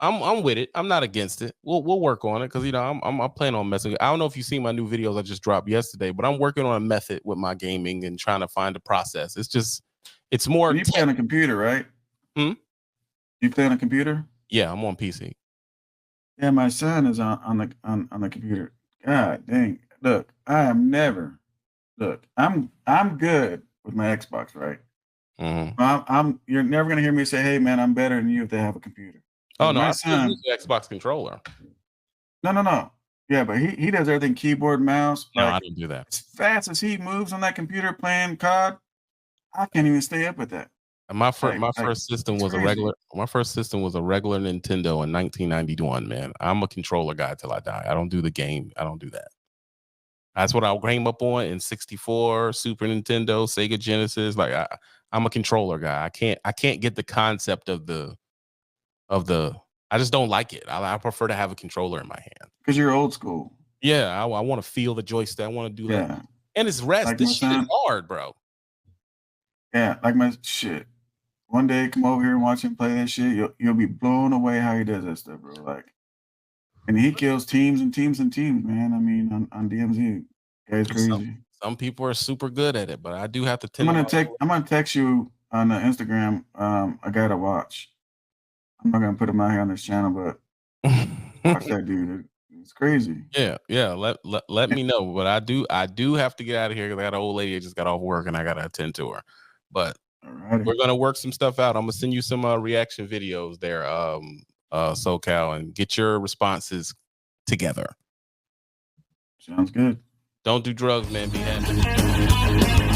A: I'm with it. I'm not against it. We'll work on it because you know I'm planning on messing. I don't know if you've seen my new videos I just dropped yesterday, but I'm working on a method with my gaming and trying to find a process. It's more.
B: And you play on a computer, right?
A: Hmm?
B: You play on a computer?
A: Yeah, I'm on PC.
B: Yeah, my son is on the computer. God dang! Look, I am never. Look, I'm good with my Xbox, right?
A: Mm-hmm.
B: You're never gonna hear me say, "Hey, man, I'm better than you" if they have a computer.
A: Oh
B: Because
A: no,
B: my
A: I still use
B: son,
A: the Xbox controller.
B: no. Yeah, but he does everything keyboard, mouse.
A: No, I
B: Like
A: don't do that.
B: as fast as he moves on that computer playing COD, I can't even stay up with that.
A: My first system
B: It's
A: was a
B: crazy.
A: regular. My first system was a regular Nintendo in 1991. Man, I'm a controller guy till I die. I don't do the game. I don't do that. That's what I came up on in 64, Super Nintendo, Sega Genesis. Like I'm a controller guy. I can't get the concept of the. I just don't like it. I prefer to have a controller in my hand.
B: Because you're old school.
A: Yeah, I want to feel the joystick. I want to do that.
B: Yeah.
A: And it's rest.
B: Like my
A: This shit is
B: son.
A: hard, bro.
B: Yeah, like my shit. One day, come over here and watch him play that shit. You'll be blown away how he does that stuff, bro. Like, and he kills teams and teams and teams, man. I mean, on DMZ, guy's crazy.
A: Some people are super good at it, but I do have to tend to
B: I'm gonna text you on Instagram. A guy to watch. I'm not gonna put him out here on this channel, but watch that dude. It's crazy.
A: Yeah. Let me know. But I do have to get out of here because I got an old lady that just got off work and I gotta attend to her. But
B: Alrighty.
A: we're gonna work some stuff out. I'm gonna send you some reaction videos there, Socal, and get your responses together.
B: Sounds good.
A: Don't do drugs, man. Be happy.